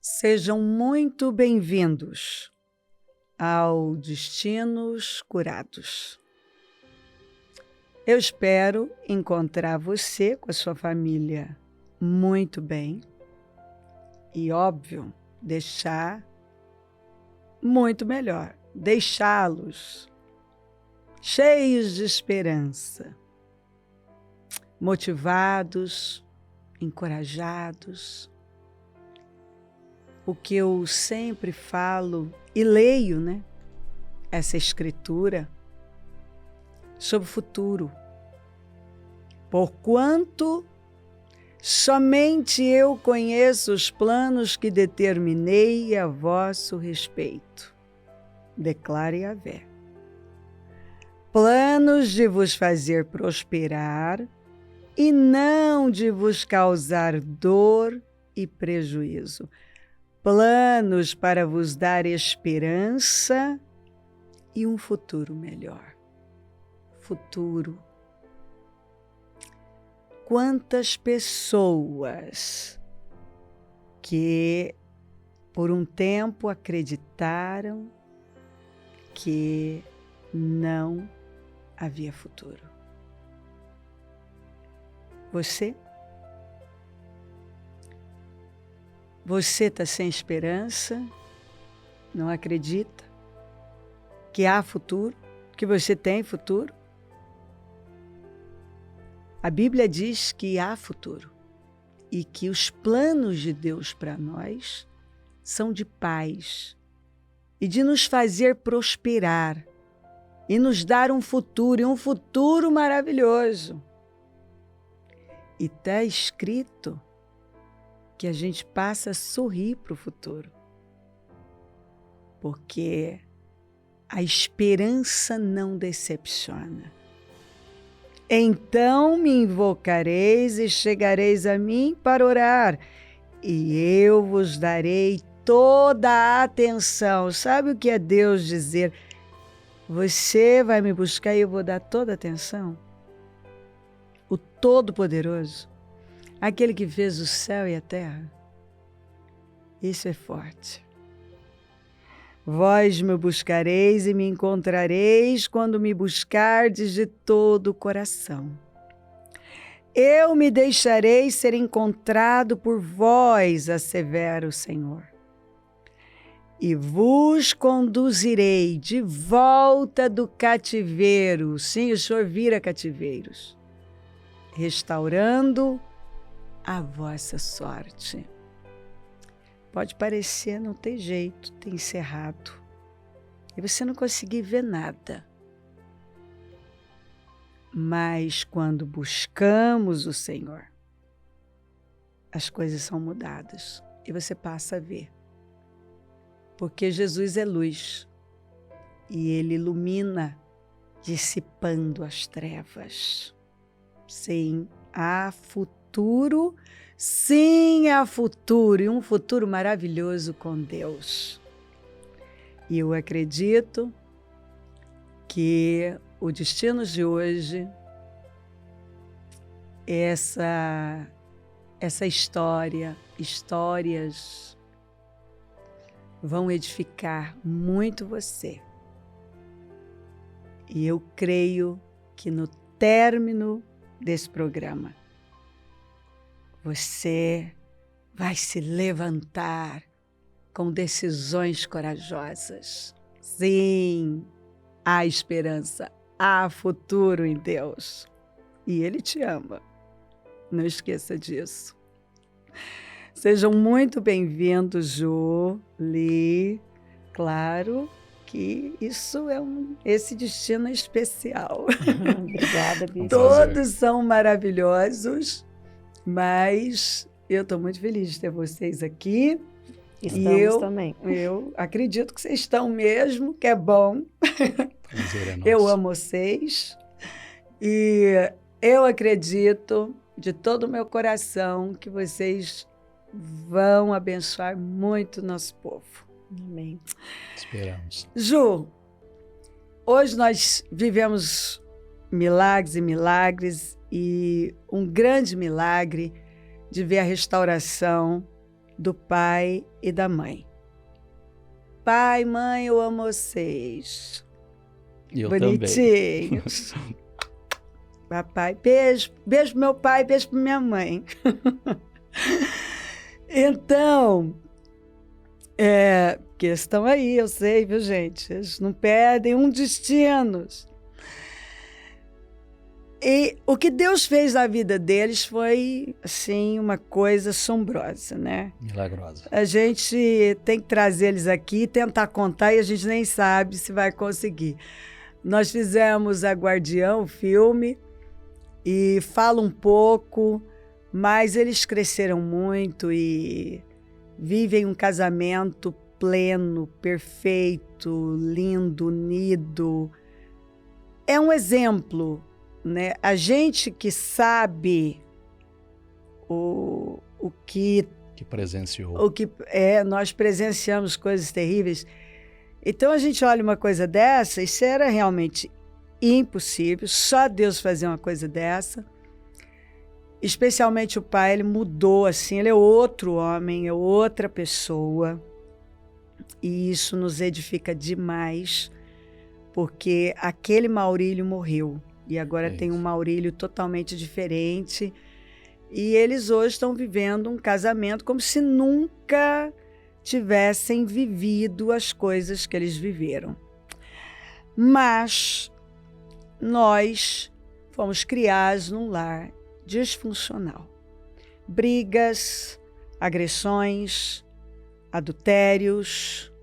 Sejam muito bem-vindos ao Destinos Curados. Eu espero encontrar você com a sua família muito bem e, óbvio, deixar muito melhor, deixá-los cheios de esperança, motivados, encorajados. O que eu sempre falo e leio, né? Essa escritura sobre o futuro. Porquanto somente eu conheço os planos que determinei a vosso respeito, declara Yahvé. Planos de vos fazer prosperar e não de vos causar dor e prejuízo. Planos para vos dar esperança e um futuro melhor. Futuro. Quantas pessoas que por um tempo acreditaram que não havia futuro. Você está sem esperança, não acredita que há futuro, que você tem futuro? A Bíblia diz que há futuro e que os planos de Deus para nós são de paz e de nos fazer prosperar e nos dar um futuro, e um futuro maravilhoso. E está escrito que a gente passa a sorrir para o futuro. Porque a esperança não decepciona. Então me invocareis e chegareis a mim para orar, e eu vos darei toda a atenção. Sabe o que é Deus dizer? Você vai me buscar e eu vou dar toda a atenção? O Todo-Poderoso, aquele que fez o céu e a terra. Isso é forte. Vós me buscareis e me encontrareis quando me buscardes de todo o coração. Eu me deixarei ser encontrado por vós, assevera o Senhor. E vos conduzirei de volta do cativeiro. Sim, o Senhor vira cativeiros, restaurando a vossa sorte. Pode parecer não ter jeito, ter encerrado, e você não conseguir ver nada. Mas quando buscamos o Senhor, as coisas são mudadas e você passa a ver. Porque Jesus é luz e Ele ilumina, dissipando as trevas. Sim, há futuro. Sim, há futuro, e um futuro maravilhoso com Deus. E eu acredito que o Destinos de hoje, essa histórias vão edificar muito você. E eu creio que no término desse programa, você vai se levantar com decisões corajosas. Sim, há esperança, há futuro em Deus. E Ele te ama. Não esqueça disso. Sejam muito bem-vindos, Ju, Li. Claro que esse destino é especial. Obrigada, Bia. Todos são maravilhosos. Mas eu estou muito feliz de ter vocês aqui. Estamos também. Eu acredito que vocês estão mesmo, que é bom. Prazer é nosso. Eu amo vocês. E eu acredito de todo o meu coração que vocês vão abençoar muito o nosso povo. Amém. Esperamos. Ju, hoje nós vivemos milagres e milagres, e um grande milagre de ver a restauração do pai e da mãe. Pai, mãe, eu amo vocês. Eu Bonitinhos. também. Papai, beijo. Beijo pro meu pai, beijo pra minha mãe. Então, porque estão aí, eu sei, viu, gente? Eles não perdem um destino. E o que Deus fez na vida deles foi, assim, uma coisa assombrosa, né? Milagrosa. A gente tem que trazer eles aqui, tentar contar, e a gente nem sabe se vai conseguir. Nós fizemos a Guardião, o filme, e fala um pouco, mas eles cresceram muito e vivem um casamento pleno, perfeito, lindo, unido. É um exemplo, né? A gente que sabe o que presenciou. Nós presenciamos coisas terríveis. Então a gente olha uma coisa dessa, isso era realmente impossível, só Deus fazia uma coisa dessa. Especialmente o pai, ele mudou assim, ele é outro homem, é outra pessoa. E isso nos edifica demais, porque aquele Maurílio morreu. E agora tem um Maurílio totalmente diferente. E eles hoje estão vivendo um casamento como se nunca tivessem vivido as coisas que eles viveram. Mas nós fomos criados num lar disfuncional. Brigas, agressões, adultérios.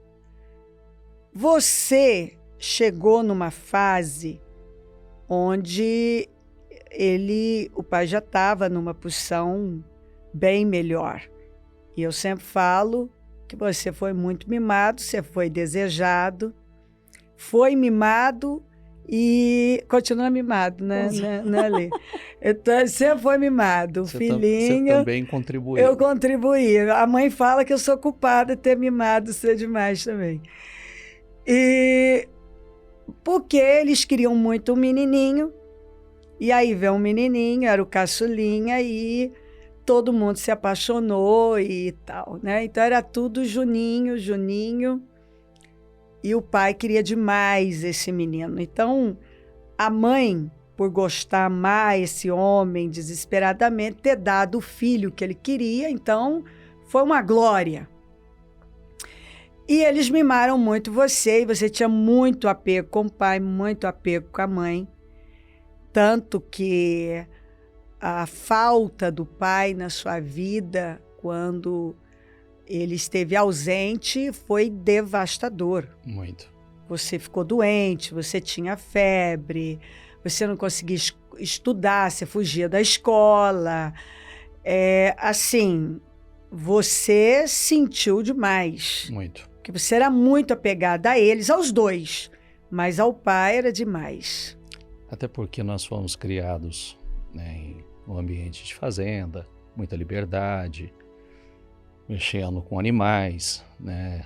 Você chegou numa fase onde o pai já estava numa posição bem melhor. E eu sempre falo que você foi muito mimado, você foi desejado, foi mimado e continua mimado, né, Lê? Então, você foi mimado, você filhinho. Você também contribuiu. Eu contribuí. A mãe fala que eu sou culpada de ter mimado você demais também. E porque eles queriam muito um menininho, e aí veio um menininho, era o caçulinha, e todo mundo se apaixonou e tal, né? Então era tudo Juninho, e o pai queria demais esse menino. Então a mãe, por gostar mais esse homem desesperadamente, ter dado o filho que ele queria, então foi uma glória. E eles mimaram muito você, e você tinha muito apego com o pai, muito apego com a mãe. Tanto que a falta do pai na sua vida, quando ele esteve ausente, foi devastador. Muito. Você ficou doente, você tinha febre, você não conseguia estudar, você fugia da escola. Assim, você sentiu demais. Muito. Porque você era muito apegada a eles, aos dois, mas ao pai era demais. Até porque nós fomos criados, né, em um ambiente de fazenda, muita liberdade, mexendo com animais, né,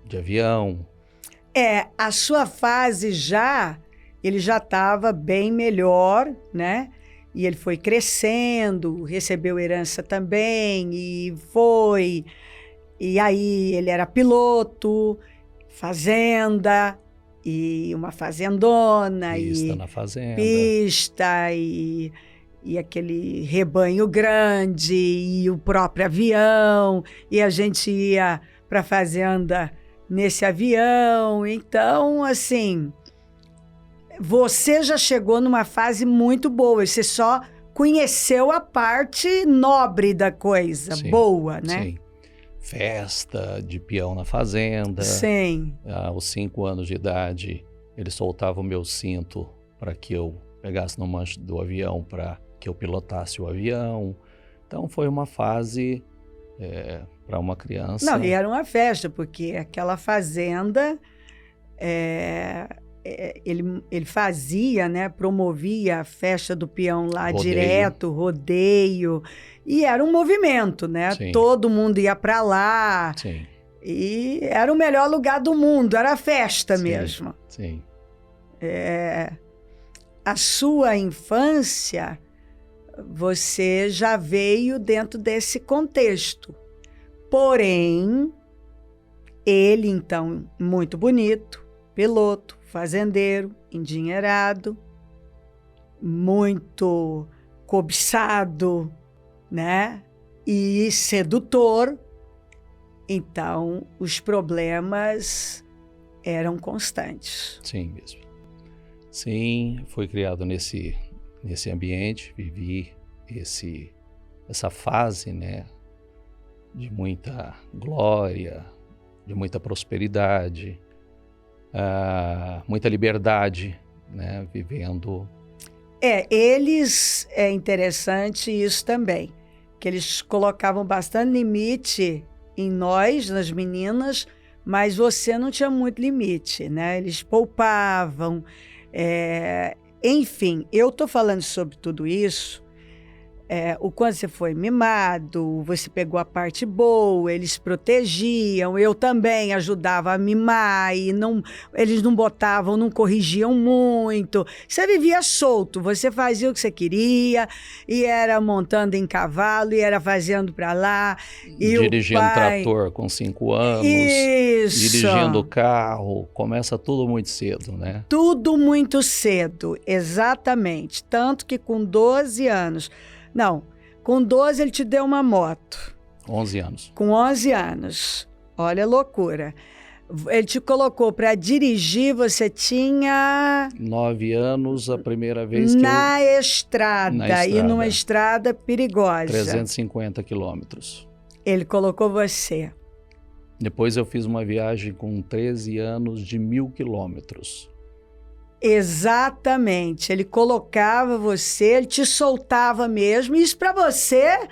de avião. A sua fase ele já estava bem melhor, né? E ele foi crescendo, recebeu herança também, e aí ele era piloto, fazenda, e uma fazendona, Pista na fazenda. Pista, e aquele rebanho grande, e o próprio avião, e a gente ia para a fazenda nesse avião. Então, assim, você já chegou numa fase muito boa, você só conheceu a parte nobre da coisa, sim, boa, né? Sim. Festa de peão na fazenda. Sim. Aos 5 anos de idade, ele soltava o meu cinto para que eu pegasse no manche do avião, para que eu pilotasse o avião. Então, foi uma fase para uma criança. Não, e era uma festa, porque aquela fazenda, ele fazia, né, promovia a festa do peão lá direto, rodeio, e era um movimento, né? Sim. Todo mundo ia para lá. Sim. E era o melhor lugar do mundo, era festa mesmo. Sim. A sua infância, você já veio dentro desse contexto. Porém, ele, então, muito bonito, piloto, fazendeiro, endinheirado, muito cobiçado, né? E sedutor. Então, os problemas eram constantes. Sim, mesmo. Sim, fui criado nesse ambiente, vivi essa fase, né, de muita glória, de muita prosperidade, muita liberdade, né, vivendo. É interessante isso também, que eles colocavam bastante limite em nós, nas meninas, mas você não tinha muito limite, né? Eles poupavam, enfim, eu estou falando sobre tudo isso, o quanto você foi mimado, você pegou a parte boa, eles protegiam, eu também ajudava a mimar, e eles não botavam, não corrigiam muito. Você vivia solto, você fazia o que você queria, e era montando em cavalo, e era fazendo para lá. E dirigindo o pai... trator com 5 anos, Isso. Dirigindo carro, começa tudo muito cedo, né? Tudo muito cedo, exatamente. Tanto que com 12 anos... Não, com 12 ele te deu uma moto. 11 anos. Com 11 anos. Olha a loucura. Ele te colocou para dirigir, você tinha... 9 anos, a primeira vez que na estrada, e numa estrada estrada perigosa. 350 quilômetros. Ele colocou você. Depois eu fiz uma viagem com 13 anos de 1.000 quilômetros. Exatamente. Ele colocava você, ele te soltava mesmo. E isso para você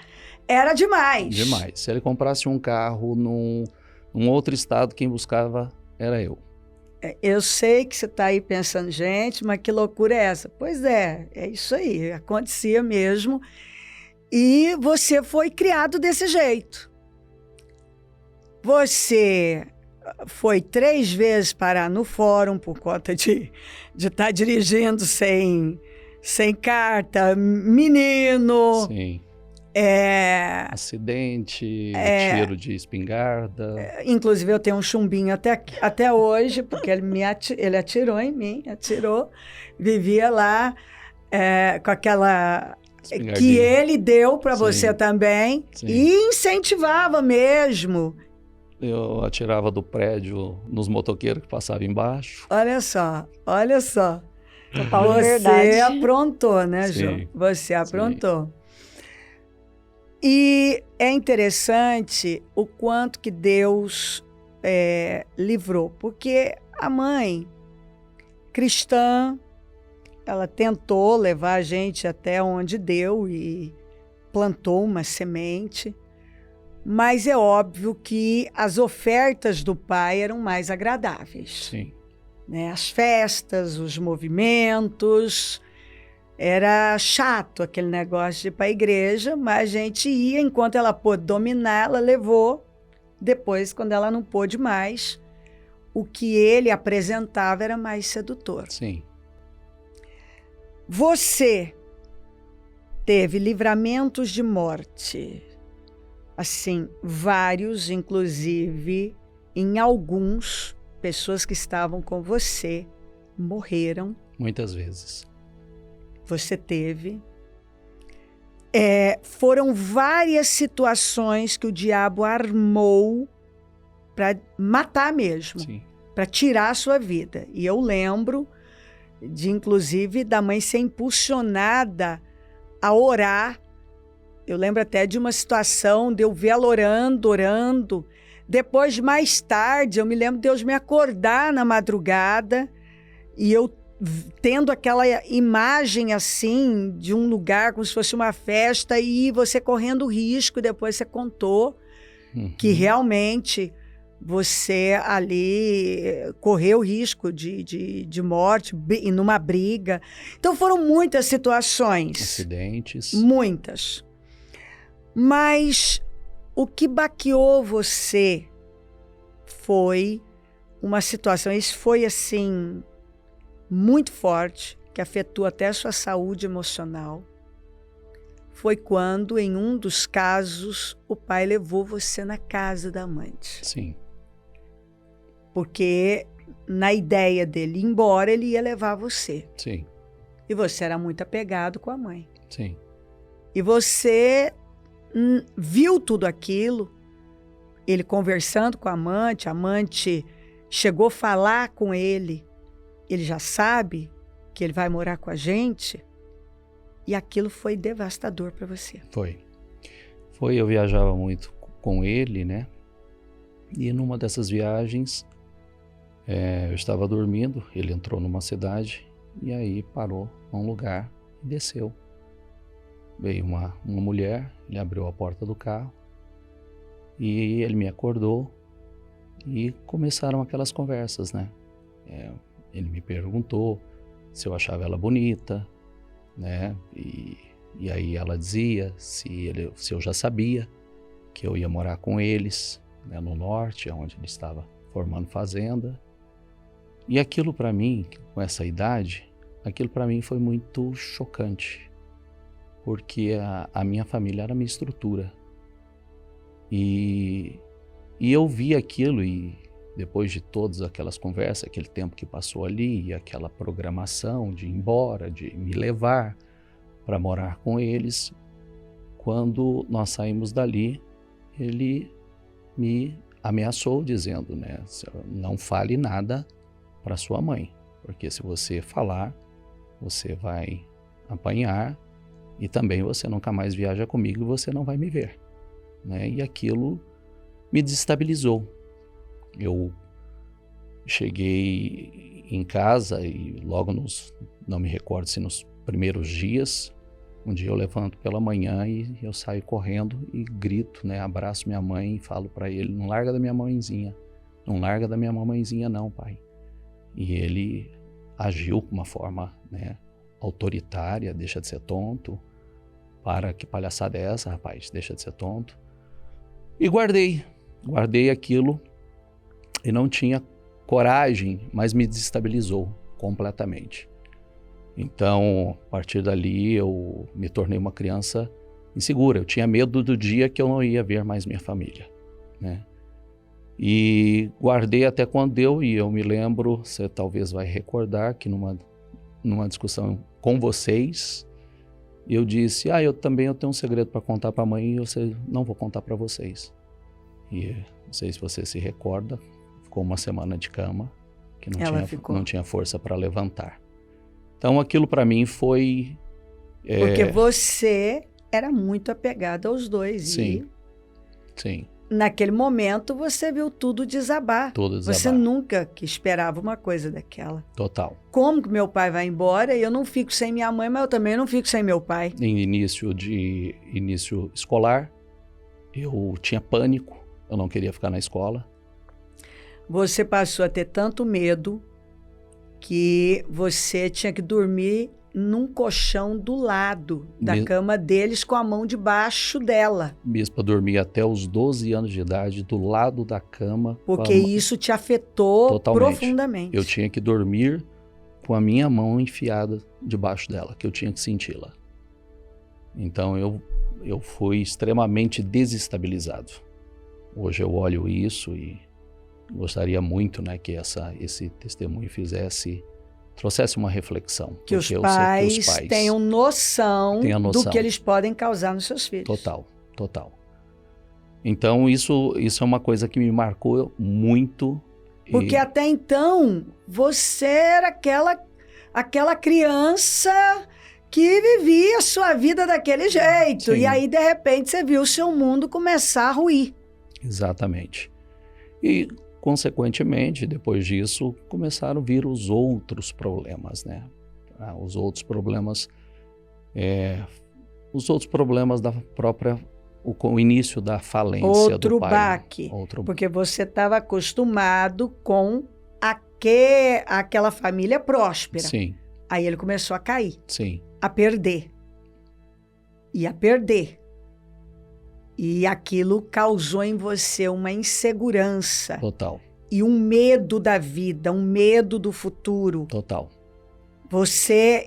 era demais. Demais. Se ele comprasse um carro num outro estado, quem buscava era eu. Eu sei que você está aí pensando, gente, mas que loucura é essa? Pois é isso aí. Acontecia mesmo. E você foi criado desse jeito. Você foi 3 vezes parar no fórum por conta de estar dirigindo sem carta, menino. Sim. Acidente, tiro de espingarda. Inclusive eu tenho um chumbinho até hoje, porque ele atirou em mim, vivia lá com aquela que ele deu para você também. Sim. E incentivava mesmo. Eu atirava do prédio nos motoqueiros que passavam embaixo. Olha só. Você aprontou, né, Jô? Você aprontou. Sim. E é interessante o quanto que Deus livrou, porque a mãe cristã, ela tentou levar a gente até onde deu e plantou uma semente. Mas é óbvio que as ofertas do pai eram mais agradáveis. Sim. Né? As festas, os movimentos. Era chato aquele negócio de ir para a igreja, mas a gente ia enquanto ela pôde dominar, ela levou. Depois, quando ela não pôde mais, o que ele apresentava era mais sedutor. Sim. Você teve livramentos de morte. Assim, vários, inclusive, em alguns, pessoas que estavam com você morreram. Muitas vezes. Você teve. Foram várias situações que o diabo armou para matar mesmo, para tirar a sua vida. E eu lembro inclusive, da mãe ser impulsionada a orar. Eu lembro até de uma situação de eu ver ela orando. Depois, mais tarde, eu me lembro de Deus me acordar na madrugada e eu tendo aquela imagem assim de um lugar como se fosse uma festa e você correndo risco. Depois você contou que realmente você ali correu risco de morte e numa briga. Então foram muitas situações. Acidentes. Muitas. Mas o que baqueou você foi uma situação, isso foi assim, muito forte, que afetou até a sua saúde emocional. foi quando, em um dos casos, o pai levou você na casa da amante. Sim. Porque na ideia dele ir embora, ele ia levar você. Sim. E você era muito apegado com a mãe. Sim. E você viu tudo aquilo, ele conversando com a amante chegou a falar com ele já sabe que ele vai morar com a gente, e aquilo foi devastador para você. Foi, eu viajava muito com ele, né? E numa dessas viagens, eu estava dormindo, ele entrou numa cidade e aí parou num lugar e desceu. Veio uma mulher, ele abriu a porta do carro e ele me acordou e começaram aquelas conversas, né? Ele me perguntou se eu achava ela bonita, né? E aí ela dizia se eu já sabia que eu ia morar com eles, né, no norte, onde ele estava formando fazenda. E aquilo para mim, com essa idade, aquilo para mim foi muito chocante, porque a minha família era a minha estrutura. E eu vi aquilo, e depois de todas aquelas conversas, aquele tempo que passou ali, e aquela programação de ir embora, de me levar para morar com eles, quando nós saímos dali, ele me ameaçou dizendo, né, não fale nada para sua mãe, porque se você falar, você vai apanhar e também você nunca mais viaja comigo e você não vai me ver, né? E aquilo me desestabilizou. Eu cheguei em casa e logo não me recordo se nos primeiros dias, um dia eu levanto pela manhã e eu saio correndo e grito, né? Abraço minha mãe e falo para ele, não larga da minha mãezinha, não larga da minha mamãezinha não, pai. E ele agiu com uma forma, né, autoritária, deixa de ser tonto, para, que palhaçada é essa, rapaz, deixa de ser tonto. E guardei aquilo e não tinha coragem, mas me desestabilizou completamente. Então, a partir dali, eu me tornei uma criança insegura. Eu tinha medo do dia que eu não ia ver mais minha família, né? E guardei até quando deu, e eu me lembro, você talvez vai recordar, que numa discussão com vocês, eu disse, eu tenho um segredo para contar para a mãe e eu não vou contar para vocês. E não sei se você se recorda, ficou uma semana de cama, que não tinha força para levantar. Então aquilo para mim foi... Porque você era muito apegado aos dois. Sim, sim. Naquele momento você viu tudo desabar. Tudo desabar. Você nunca que esperava uma coisa daquela. Total. Como que meu pai vai embora e eu não fico sem minha mãe, mas eu também não fico sem meu pai? Em início escolar, eu tinha pânico, eu não queria ficar na escola. Você passou a ter tanto medo que você tinha que dormir num colchão do lado da cama deles, com a mão debaixo dela. Bispa, dormia até os 12 anos de idade do lado da cama. Porque isso te afetou totalmente. Profundamente. Eu tinha que dormir com a minha mão enfiada debaixo dela, que eu tinha que senti-la. Então eu fui extremamente desestabilizado. Hoje eu olho isso e gostaria muito, né, que esse testemunho trouxesse uma reflexão. Que os pais tenham noção do que eles podem causar nos seus filhos. Total. Então isso é uma coisa que me marcou muito. Porque até então você era aquela criança que vivia a sua vida daquele jeito. Sim. E aí, de repente, você viu o seu mundo começar a ruir. Exatamente. E consequentemente, depois disso, começaram a vir os outros problemas, né? Os outros problemas da própria, o início da falência do pai. Baque, porque você estava acostumado com aquela família próspera. Sim. Aí ele começou a cair. Sim. A perder. E aquilo causou em você uma insegurança. Total. E um medo da vida, um medo do futuro. Total.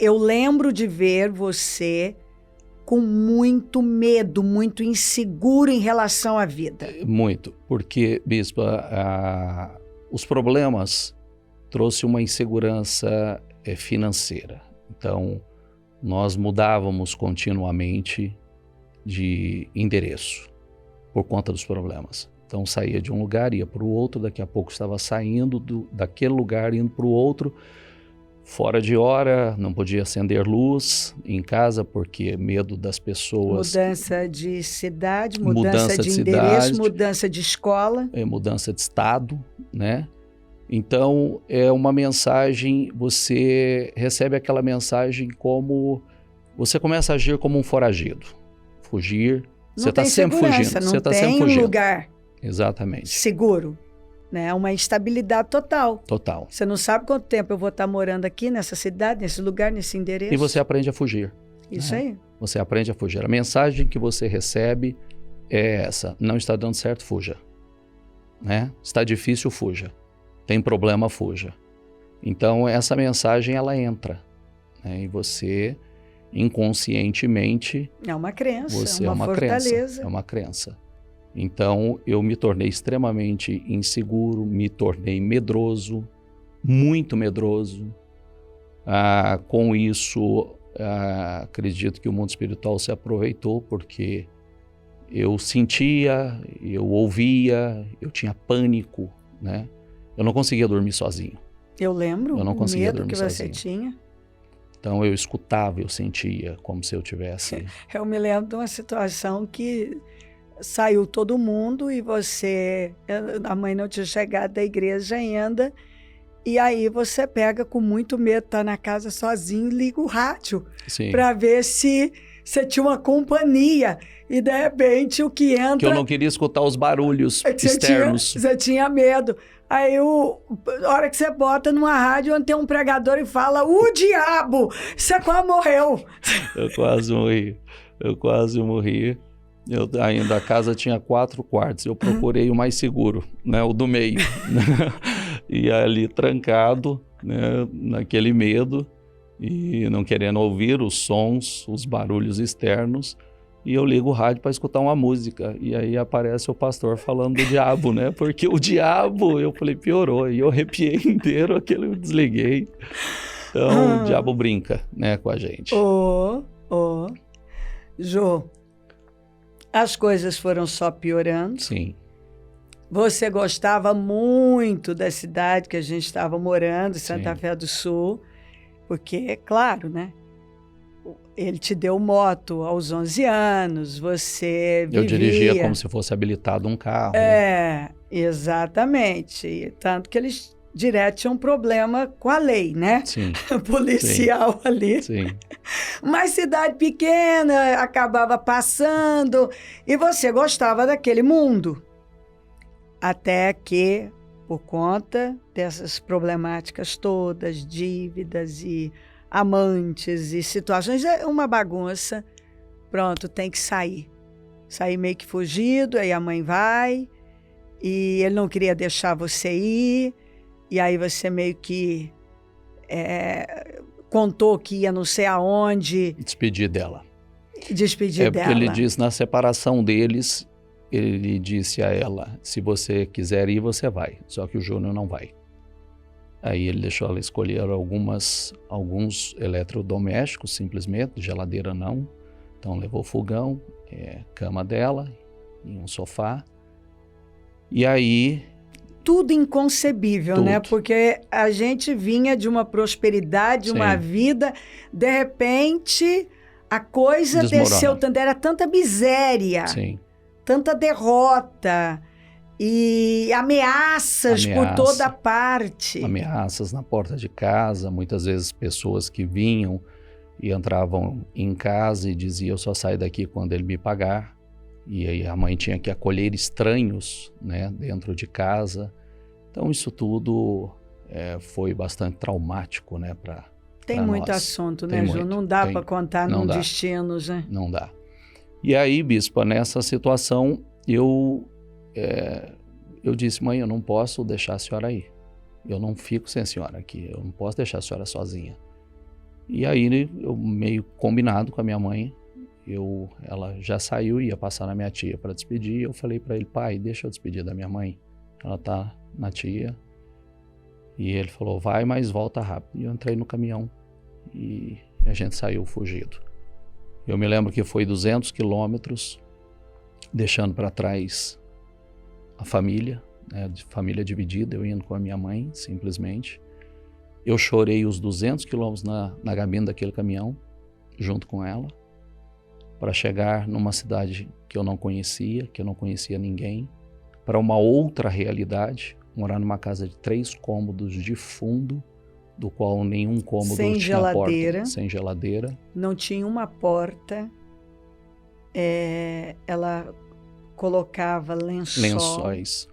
Eu lembro de ver você com muito medo, muito inseguro em relação à vida. Muito, porque, bispa, os problemas trouxe uma insegurança financeira. Então, nós mudávamos continuamente de endereço por conta dos problemas. Então, saía de um lugar, ia para o outro, daqui a pouco estava saindo daquele lugar, indo para o outro, fora de hora, não podia acender luz em casa, porque medo das pessoas... Mudança de cidade, mudança de endereço, mudança de escola. Mudança de estado, né? Então, é uma mensagem, você recebe aquela mensagem como... Você começa a agir como um foragido. Fugir, você está sempre fugindo. Não tem um lugar exatamente seguro, né? Uma instabilidade total. Total. Você não sabe quanto tempo eu vou estar morando aqui, nessa cidade, nesse lugar, nesse endereço. E você aprende a fugir. Isso aí. Você aprende a fugir. A mensagem que você recebe é essa: não está dando certo, fuja. Né? Está difícil, fuja. Tem problema, fuja. Então, essa mensagem, ela entra, né? E você, inconscientemente... É uma crença, você uma fortaleza. Crença, é uma crença. Então, eu me tornei extremamente inseguro, me tornei medroso, muito medroso. Com isso, acredito que o mundo espiritual se aproveitou, porque eu sentia, eu ouvia, eu tinha pânico, né? Eu não conseguia dormir sozinho. Eu lembro eu não conseguia o medo dormir que sozinho. você tinha. Então eu escutava, eu sentia como se eu tivesse... Eu me lembro de uma situação que saiu todo mundo e você... A mãe não tinha chegado da igreja ainda. E aí você pega com muito medo, tá na casa sozinho, liga o rádio para ver se você tinha uma companhia. E de repente o que entra... Que eu não queria escutar os barulhos externos. Você tinha medo. Aí, a hora que você bota numa rádio onde tem um pregador e fala: o diabo, você quase morreu. Eu quase morri. Ainda a casa tinha 4 quartos. Eu procurei o mais seguro, né, o do meio. E ali trancado, né, naquele medo, e não querendo ouvir os sons, os barulhos externos. E eu ligo o rádio para escutar uma música. E aí aparece o pastor falando do diabo, né? Porque o diabo, eu falei, piorou. E eu arrepiei inteiro, aquele eu desliguei. Então, o diabo brinca, né, com a gente. Jô, as coisas foram só piorando. Sim. Você gostava muito da cidade que a gente estava morando, Santa Fé do Sul. Porque, claro, né? Ele te deu moto aos 11 anos, você vivia... Eu dirigia como se fosse habilitado um carro. Exatamente. Tanto que eles direto tinham um problema com a lei, né? Sim. Policial ali. Sim. Mas cidade pequena, acabava passando, e você gostava daquele mundo. Até que, por conta dessas problemáticas todas, dívidas e... amantes e situações, é uma bagunça. Pronto, tem que sair. Sair meio que fugido, aí a mãe vai, e ele não queria deixar você ir, e aí você meio que contou que ia não sei aonde. Despedir dela. Despedir dela. Porque ele diz, na separação deles, ele disse a ela: se você quiser ir, você vai, só que o Júnior não vai. Aí ele deixou ela escolher alguns eletrodomésticos, simplesmente, geladeira não. Então levou fogão, cama dela e um sofá. E aí... Tudo inconcebível, tudo. Né? Porque a gente vinha de uma prosperidade, uma vida, de repente a coisa desceu tanto, era tanta miséria, tanta derrota... E ameaças por toda parte. Ameaças na porta de casa, muitas vezes pessoas que vinham e entravam em casa e diziam: eu só saio daqui quando ele me pagar. E aí a mãe tinha que acolher estranhos, né, dentro de casa. Então isso tudo foi bastante traumático, né, para Tem muito nós. Assunto, né, Ju? Não dá para contar num destinos, né? Não dá. E aí, bispa, nessa situação, eu disse: mãe, eu não posso deixar a senhora ir. Eu não fico sem a senhora aqui. Eu não posso deixar a senhora sozinha. E aí, eu meio combinado com a minha mãe, ela já saiu, ia passar na minha tia para despedir. Eu falei para ele: pai, deixa eu despedir da minha mãe. Ela tá na tia. E ele falou: vai, mas volta rápido. E eu entrei no caminhão e a gente saiu fugido. Eu me lembro que foi 200 quilômetros, deixando para trás a família, né, de família dividida, eu indo com a minha mãe, simplesmente. Eu chorei os 200 quilômetros na cabine daquele caminhão, junto com ela, para chegar numa cidade que eu não conhecia ninguém, para uma outra realidade, morar numa casa de 3 cômodos de fundo, do qual nenhum cômodo sem tinha geladeira, porta, sem geladeira. Não tinha uma porta. Ela colocava lençóis.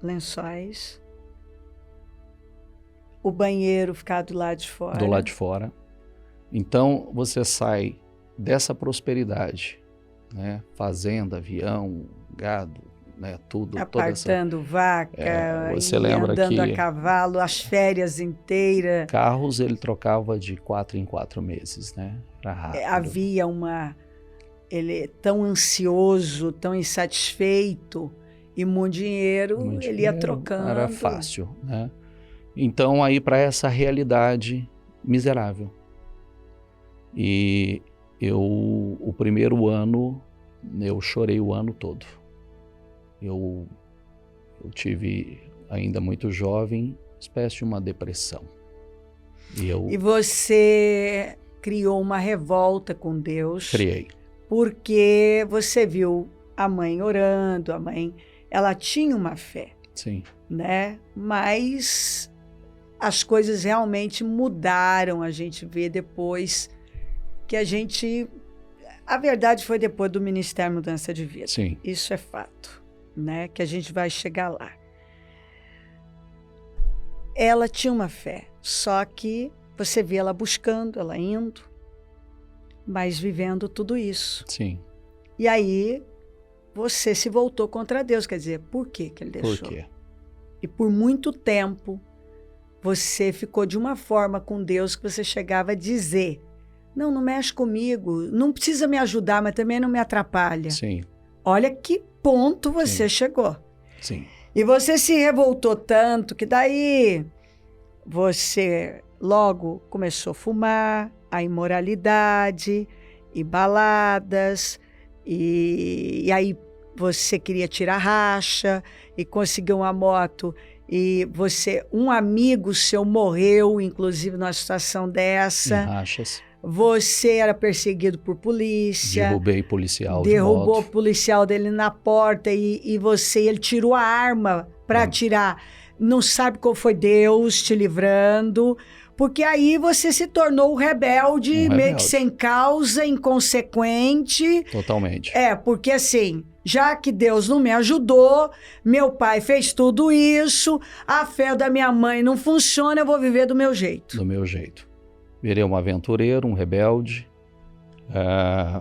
O banheiro ficava do lado de fora. Do lado de fora. Então, você sai dessa prosperidade, né? Fazenda, avião, gado, né? Tudo. Apartando vaca, você lembra andando que a cavalo, as férias inteiras. Carros ele trocava de 4 em 4 meses, né? Era rápido. Havia ele tão ansioso, tão insatisfeito, e muito dinheiro, ele ia trocando. Era fácil, né? Então, aí para essa realidade miserável. E o primeiro ano, eu chorei o ano todo. Eu tive, ainda muito jovem, espécie de uma depressão. E você criou uma revolta com Deus. Criei. Porque você viu a mãe orando, ela tinha uma fé. Sim. Né? Mas as coisas realmente mudaram, a gente vê depois que a verdade foi depois do Ministério Mudança de Vida. Sim. Isso é fato, né? Que a gente vai chegar lá. Ela tinha uma fé, só que você vê ela buscando, ela indo, mas vivendo tudo isso. Sim. E aí você se voltou contra Deus, quer dizer, por que ele deixou? Por quê? E por muito tempo você ficou de uma forma com Deus que você chegava a dizer: não mexe comigo, não precisa me ajudar, mas também não me atrapalha. Sim. Olha que ponto você chegou. Sim. E você se revoltou tanto que daí você logo começou a fumar, a imoralidade, e baladas, e aí você queria tirar racha, e conseguiu uma moto, e um amigo seu morreu, inclusive numa situação dessa. Em rachas. Você era perseguido por polícia. Derrubei policial derrubou de moto. O policial dele na porta e ele tirou a arma para atirar. Não sabe qual foi Deus te livrando, porque aí você se tornou rebelde, meio que sem causa, inconsequente. Totalmente. Porque assim, já que Deus não me ajudou, meu pai fez tudo isso, a fé da minha mãe não funciona, eu vou viver do meu jeito. Do meu jeito. Virei um aventureiro, um rebelde,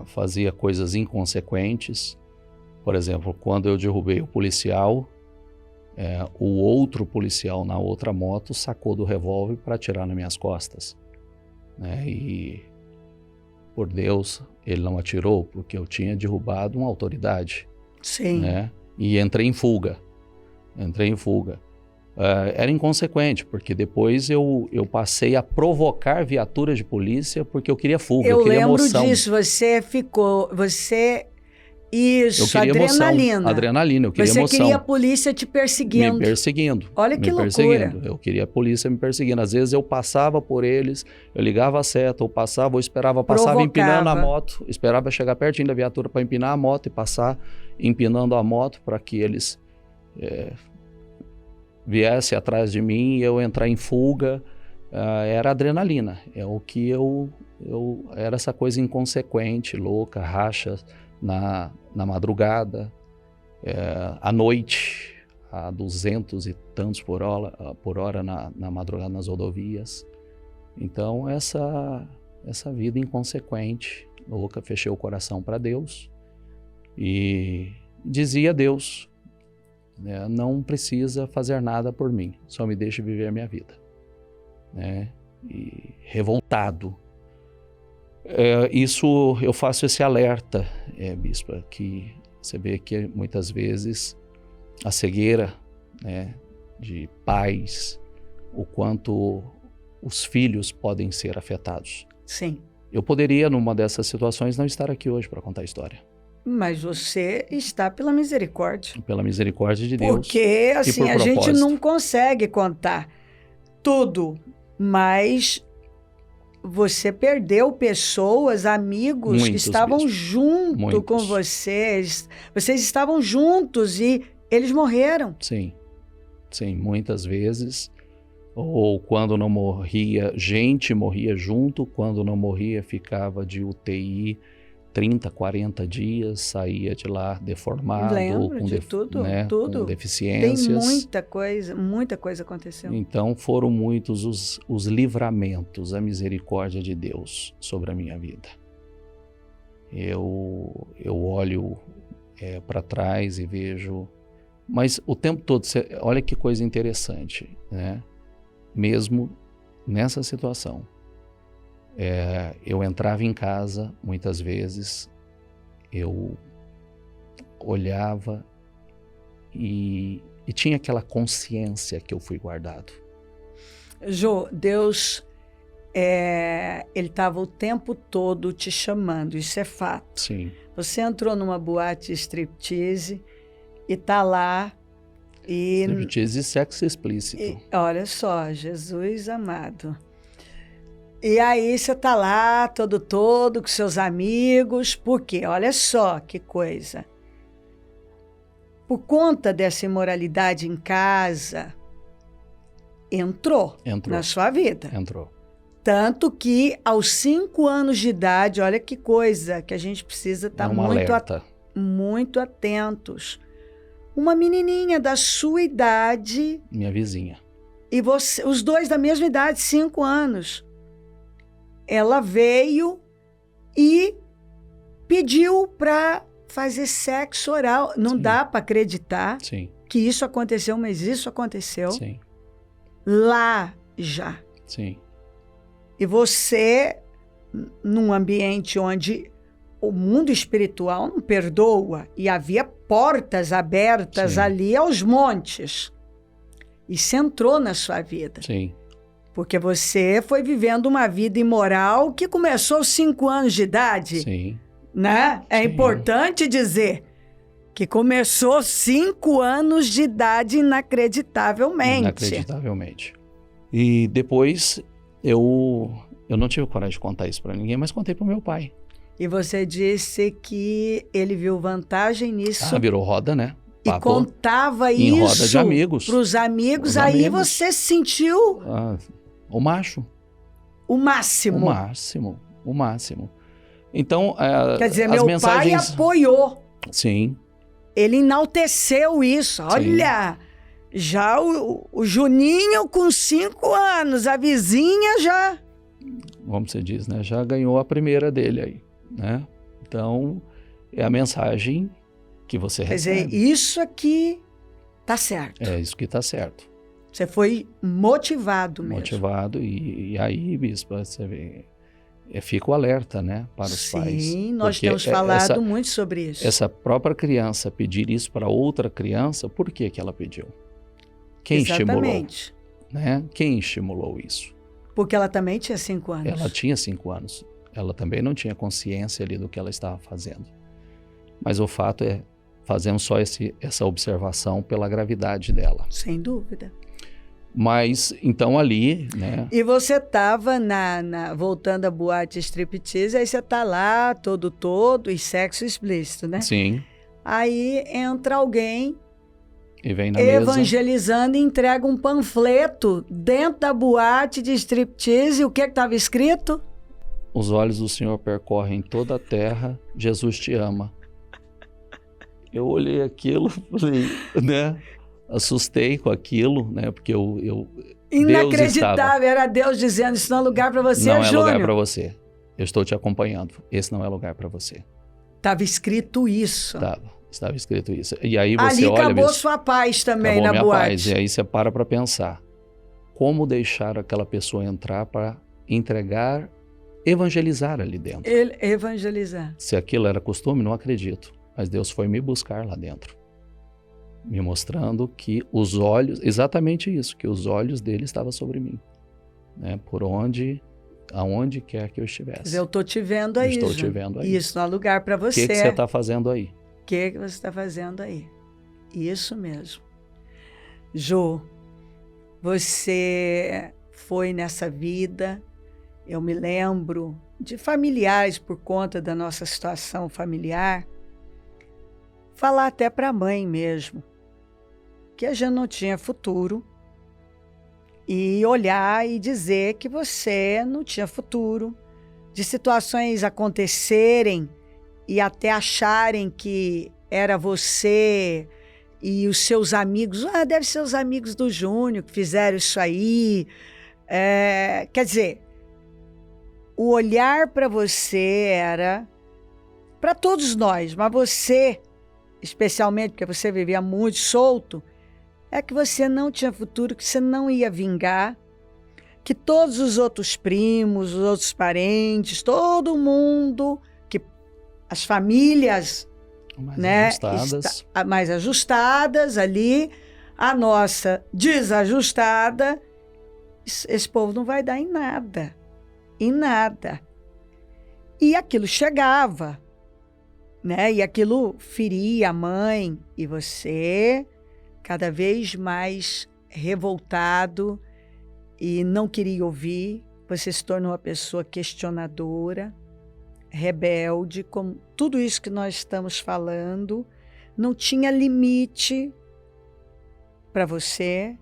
fazia coisas inconsequentes. Por exemplo, quando eu derrubei o policial, o outro policial na outra moto sacou do revólver para atirar nas minhas costas. Né? E, por Deus, ele não atirou porque eu tinha derrubado uma autoridade. Sim. Né? E entrei em fuga. Era inconsequente, porque depois eu passei a provocar viaturas de polícia porque eu queria fuga, eu queria emoção. Eu lembro disso, Isso, adrenalina. Adrenalina, eu queria emoção. Você queria a polícia te perseguindo. Me perseguindo. Olha que loucura. Eu queria a polícia me perseguindo. Às vezes eu passava por eles, eu ligava a seta, ou esperava, empinando a moto, esperava chegar pertinho da viatura para empinar a moto e passar empinando a moto para que eles viessem atrás de mim e eu entrar em fuga. Era adrenalina. O que era essa coisa inconsequente, louca, racha na madrugada, à noite, a 200 e tantos por hora na madrugada nas rodovias. Então essa vida inconsequente, louca, fechei o coração para Deus e dizia a Deus, não precisa fazer nada por mim, só me deixe viver a minha vida. E revoltado, Isso eu faço esse alerta, bispa, que você vê que muitas vezes a cegueira, né, de pais, o quanto os filhos podem ser afetados. Sim. Eu poderia, numa dessas situações, não estar aqui hoje para contar a história. Mas você está pela misericórdia. Pela misericórdia de Deus. Porque, assim, a gente propósito. não consegue contar tudo, mas você perdeu pessoas, amigos que Muitos, estavam bispo. junto Muitos. com vocês. Vocês estavam juntos e eles morreram. Sim, sim, muitas vezes. Ou quando não morria, gente morria junto, quando não morria ficava de UTI 30, 40 dias, saía de lá deformado, Lembro com, de tudo. com deficiências. Tem muita coisa aconteceu. Então foram muitos os livramentos, a misericórdia de Deus sobre a minha vida. Eu olho para trás e vejo, mas o tempo todo, olha que coisa interessante, né? Mesmo nessa situação, eu entrava em casa, muitas vezes, eu olhava e tinha aquela consciência que eu fui guardado. Jô, Deus, ele estava o tempo todo te chamando, isso é fato. Sim. Você entrou numa boate striptease e está lá. Striptease e sexo explícito. Olha só, Jesus amado. E aí você tá lá, todo com seus amigos, por quê? Olha só que coisa. Por conta dessa imoralidade em casa, entrou na sua vida. Entrou. Tanto que aos 5 anos de idade, olha que coisa que a gente precisa estar muito atentos. Uma menininha da sua idade. Minha vizinha. E você, os dois da mesma idade, 5 anos. Ela veio e pediu para fazer sexo oral. Não Sim. dá para acreditar Sim. que isso aconteceu, mas isso aconteceu. Sim. Lá já. Sim. E você, num ambiente onde o mundo espiritual não perdoa e havia portas abertas Sim. ali aos montes. Isso entrou na sua vida. Sim. Porque você foi vivendo uma vida imoral que começou aos 5 anos de idade. Sim. Né? É Sim. importante dizer que começou aos 5 anos de idade inacreditavelmente. Inacreditavelmente. E depois eu não tive coragem de contar isso para ninguém, mas contei para o meu pai. E você disse que ele viu vantagem nisso. Virou roda, né? E Papo contava em isso roda de amigos. para os amigos. Os Aí amigos. você sentiu o macho. o máximo. O máximo. Então, quer dizer, as meu mensagens... pai apoiou. Sim. Ele enalteceu isso. Olha, já o Juninho com 5 anos, a vizinha já... Como você diz, né? Já ganhou a primeira dele aí, né? Então, é a mensagem que você recebe. Quer dizer, isso aqui tá certo. É isso que tá certo. Você foi motivado mesmo. Motivado e aí, bispa, você vê, fica o alerta, né, para os pais. Sim, nós Porque temos falado muito sobre isso. Essa própria criança pedir isso para outra criança, por que ela pediu? Quem Exatamente. estimulou? Né? Quem estimulou isso? Porque ela também tinha 5 anos. Ela tinha 5 anos. Ela também não tinha consciência ali do que ela estava fazendo. Mas o fato é, fazemos só essa observação pela gravidade dela. Sem dúvida. Mas, então ali, né? E você estava voltando à boate striptease, aí você tá lá, todo, e sexo explícito, né? Sim. Aí entra alguém E vem na mesa. evangelizando e entrega um panfleto dentro da boate de striptease. O que estava escrito? Os olhos do Senhor percorrem toda a terra, Jesus te ama. Eu olhei aquilo, falei, né? Assustei com aquilo, né? Porque Inacreditável, era Deus dizendo, isso não é lugar para você, Não é Júnior. lugar para você. Eu estou te acompanhando. Esse não é lugar para você. Estava escrito isso. Estava escrito isso. E aí você ali olha... acabou sua paz também na boate. Paz. E aí você para pensar. Como deixar aquela pessoa entrar para entregar evangelizar ali dentro. Evangelizar. Se aquilo era costume, não acredito. Mas Deus foi me buscar lá dentro, me mostrando que os olhos, exatamente isso, que os olhos dele estavam sobre mim, né? Por onde, aonde quer que eu estivesse. Eu estou te vendo aí. Estou te vendo aí. Isso não há lugar para O você. que você está fazendo aí? O que você está fazendo aí? Isso mesmo. Jô, você foi nessa vida, eu me lembro de familiares por conta da nossa situação familiar, falar até para a mãe mesmo, que a gente não tinha futuro, e olhar e dizer que você não tinha futuro, de situações acontecerem e até acharem que era você e os seus amigos, deve ser os amigos do Júnior que fizeram isso aí. Quer dizer, o olhar para você era, para todos nós, mas você, especialmente porque você vivia muito solto, é que você não tinha futuro, que você não ia vingar, que todos os outros primos, os outros parentes, todo mundo, que as famílias mais ajustadas ali, a nossa desajustada, esse povo não vai dar em nada, em nada. E aquilo chegava, né? E aquilo feria a mãe, e você cada vez mais revoltado e não queria ouvir, você se tornou uma pessoa questionadora, rebelde, com tudo isso que nós estamos falando, não tinha limite para você,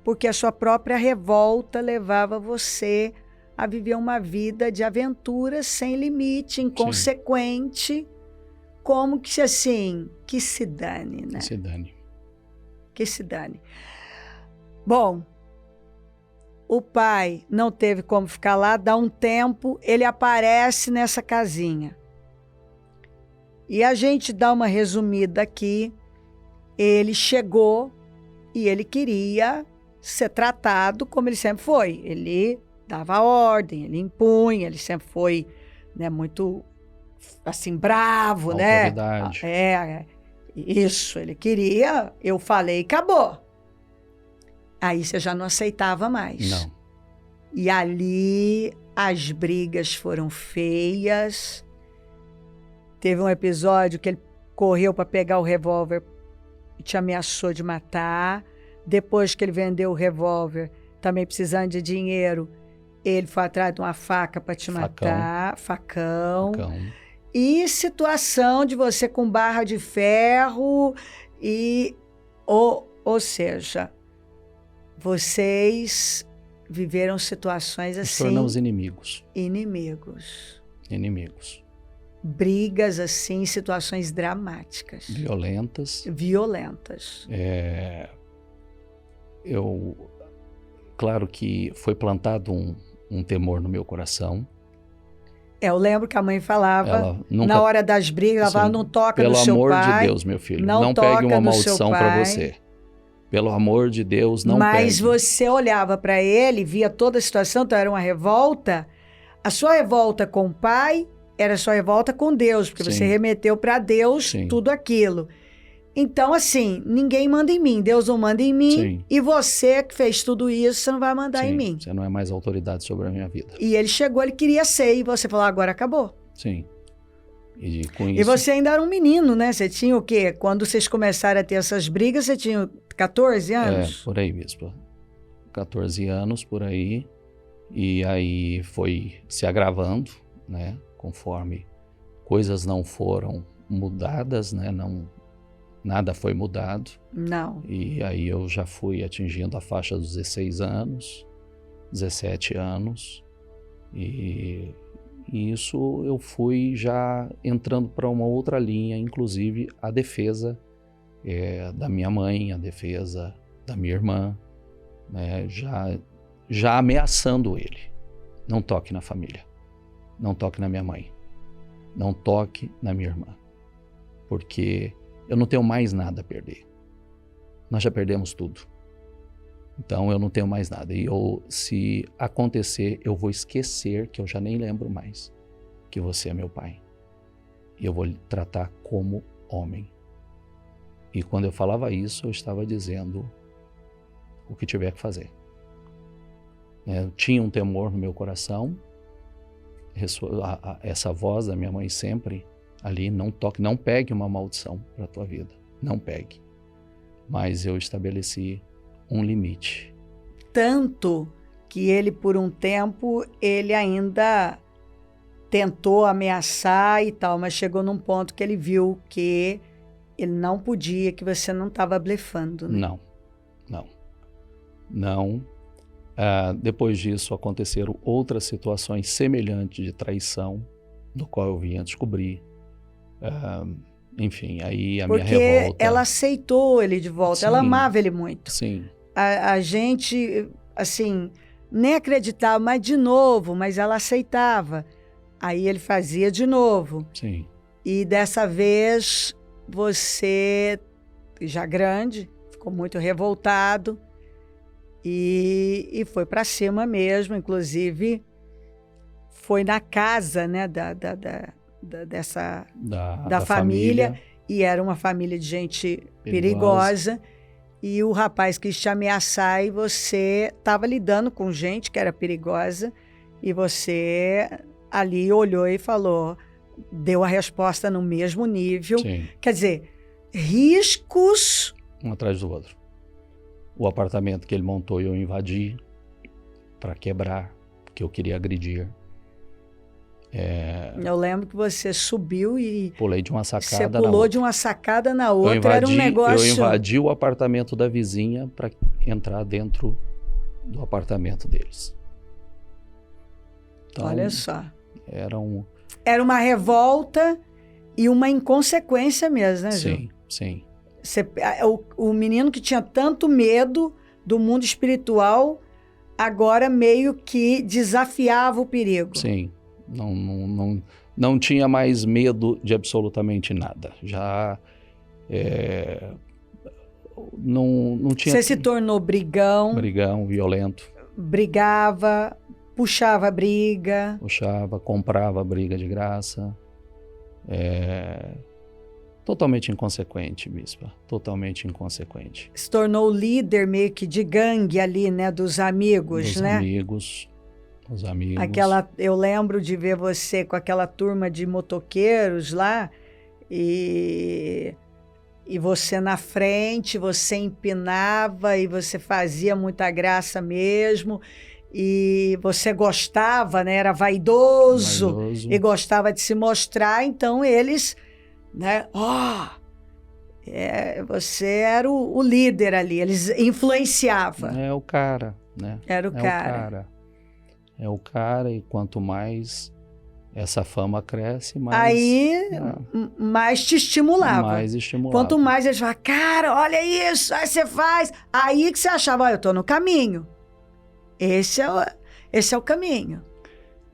porque a sua própria revolta levava você a viver uma vida de aventuras sem limite, inconsequente, sim, como que assim, que se dane, né? Que se dane. Que se dane. Bom, o pai não teve como ficar lá, dá um tempo, ele aparece nessa casinha. E a gente dá uma resumida aqui, ele chegou e ele queria ser tratado como ele sempre foi. Ele dava ordem, ele impunha, ele sempre foi, né, muito assim, bravo, autoridade, né? Isso, ele queria, eu falei, acabou. Aí você já não aceitava mais. Não. E ali as brigas foram feias. Teve um episódio que ele correu para pegar o revólver e te ameaçou de matar. Depois que ele vendeu o revólver, também precisando de dinheiro, ele foi atrás de uma faca para te matar. Facão. E situação de você com barra de ferro e... Ou seja, vocês viveram situações assim... Nos tornamos inimigos. Inimigos. Brigas assim, situações dramáticas. Violentas. Claro que foi plantado um temor no meu coração. Eu lembro que a mãe falava, na hora das brigas, ela falava, não toca no seu pai. Pelo amor de Deus, meu filho, não pegue uma maldição para você. Pelo amor de Deus, não pegue. Mas você olhava para ele, via toda a situação, então era uma revolta. A sua revolta com o pai era a sua revolta com Deus, porque você remeteu para Deus tudo aquilo. Então, assim, ninguém manda em mim, Deus não manda em mim, Sim. E você que fez tudo isso, você não vai mandar em mim. Você não é mais autoridade sobre a minha vida. E ele chegou, ele queria ser, e você falou, agora acabou. Sim. E com isso... E você ainda era um menino, né? Você tinha o quê? Quando vocês começaram a ter essas brigas, você tinha 14 anos? Por aí mesmo. 14 anos, por aí. E aí foi se agravando, né? Conforme coisas não foram mudadas, né? Nada foi mudado. Não. E aí eu já fui atingindo a faixa dos 16 anos, 17 anos. E isso eu fui já entrando para uma outra linha, inclusive a defesa da minha mãe, a defesa da minha irmã, né? Já ameaçando ele. Não toque na família. Não toque na minha mãe. Não toque na minha irmã. Porque... eu não tenho mais nada a perder. Nós já perdemos tudo. Então eu não tenho mais nada. E se acontecer, eu vou esquecer, que eu já nem lembro mais, que você é meu pai. E eu vou lhe tratar como homem. E quando eu falava isso, eu estava dizendo o que tiver que fazer. Eu tinha um temor no meu coração. Essa voz da minha mãe sempre ali, não toque, não pegue uma maldição para a tua vida. Não pegue. Mas eu estabeleci um limite. Tanto que ele, por um tempo, ele ainda tentou ameaçar e tal, mas chegou num ponto que ele viu que ele não podia, que você não estava blefando, né? Não. Depois disso, aconteceram outras situações semelhantes de traição, do qual eu vim a descobrir. Enfim, aí minha revolta... Porque ela aceitou ele de volta, Sim, ela amava ele muito. Sim. A gente, assim, nem acreditava, mas ela aceitava. Aí ele fazia de novo. Sim. E dessa vez, você, já grande, ficou muito revoltado e foi para cima mesmo. Inclusive, foi na casa, né, da família. E era uma família de gente perigosa. E o rapaz quis te ameaçar e você estava lidando com gente que era perigosa. E você ali olhou e falou, deu a resposta no mesmo nível. Sim. Quer dizer, riscos... Um atrás do outro. O apartamento que ele montou eu invadi para quebrar, porque eu queria agredir. Eu lembro que você subiu e... Pulei de uma sacada você na pulou outra. de uma sacada na outra, era um negócio... Eu invadi o apartamento da vizinha para entrar dentro do apartamento deles. Então, olha só. Era uma revolta e uma inconsequência mesmo, né, Gil? Sim. O menino que tinha tanto medo do mundo espiritual, agora meio que desafiava o perigo. Sim. Não tinha mais medo de absolutamente nada. Já não tinha... Você se tornou brigão. Brigão, violento. Brigava, puxava a briga. Comprava a briga de graça. Totalmente inconsequente, bispa. Totalmente inconsequente. Se tornou líder meio que de gangue ali, né? Dos amigos, né? Os amigos. Eu lembro de ver você com aquela turma de motoqueiros lá e você na frente, você empinava e você fazia muita graça mesmo e você gostava, né? Era vaidoso. E gostava de se mostrar, então eles, né? Você era o líder ali, eles influenciavam. É o cara, né? Era o cara. É o cara, e quanto mais essa fama cresce, mais... Aí, mais te estimulava. Mais estimulava. Quanto mais eles falavam, cara, olha isso, aí você faz. Aí que você achava, eu tô no caminho. Esse é o caminho.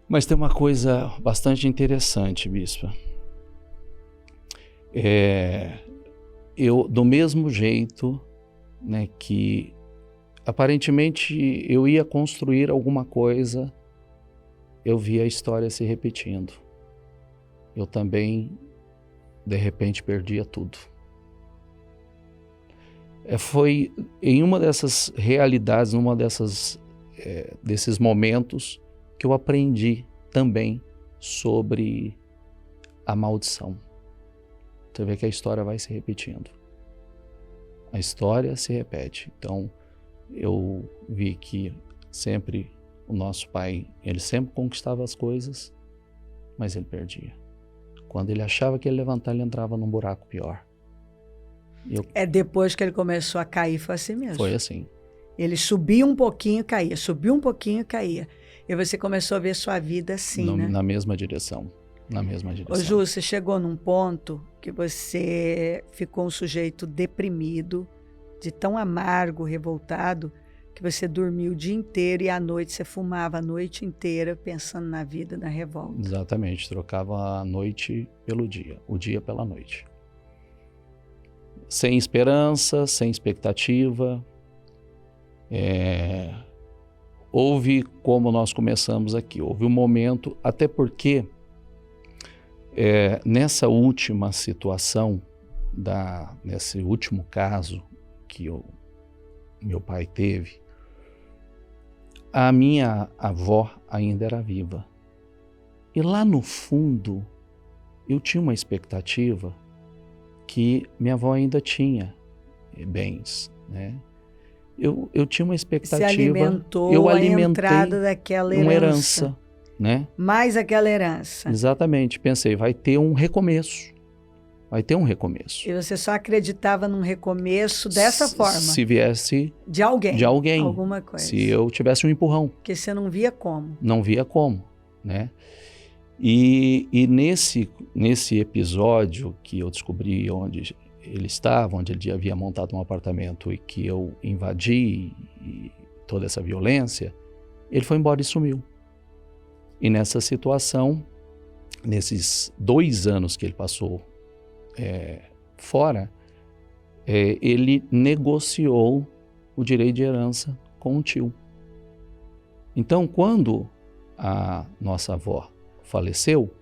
Mas tem uma coisa bastante interessante, bispa. Eu, do mesmo jeito, né, que aparentemente eu ia construir alguma coisa, eu vi a história se repetindo. Eu também, de repente, perdia tudo. Foi em uma dessas realidades, desses momentos, que eu aprendi também sobre a maldição. Você vê que a história vai se repetindo. A história se repete. Então, eu vi que sempre o nosso pai, ele sempre conquistava as coisas, mas ele perdia. Quando ele achava que ele levantar, ele entrava num buraco pior. Depois que ele começou a cair, foi assim mesmo. Foi assim. Ele subia um pouquinho, caía, subia um pouquinho, caía. E você começou a ver sua vida assim, né? Na mesma direção. Ô Ju, você chegou num ponto que você ficou um sujeito deprimido, de tão amargo, revoltado, que você dormiu o dia inteiro e à noite você fumava a noite inteira pensando na vida, na revolta. Exatamente, trocava a noite pelo dia, o dia pela noite. Sem esperança, sem expectativa. Houve, como nós começamos aqui, houve um momento, até porque nessa última situação, nesse último caso que meu pai teve, a minha avó ainda era viva. E lá no fundo, eu tinha uma expectativa que minha avó ainda tinha bens, né? Eu tinha uma expectativa. Se alimentou eu a alimentei entrada daquela herança. uma herança, né? Mais aquela herança. Exatamente. Pensei, vai ter um recomeço. Vai ter um recomeço. E você só acreditava num recomeço dessa forma? Se viesse de alguém. De alguém. Alguma coisa. Se eu tivesse um empurrão. Porque você não via como. Não via como, né? E nesse episódio que eu descobri onde ele estava, onde ele havia montado um apartamento e que eu invadi e toda essa violência, ele foi embora e sumiu. E nessa situação, nesses 2 anos que ele passou fora, ele negociou o direito de herança com o tio. Então, quando a nossa avó faleceu,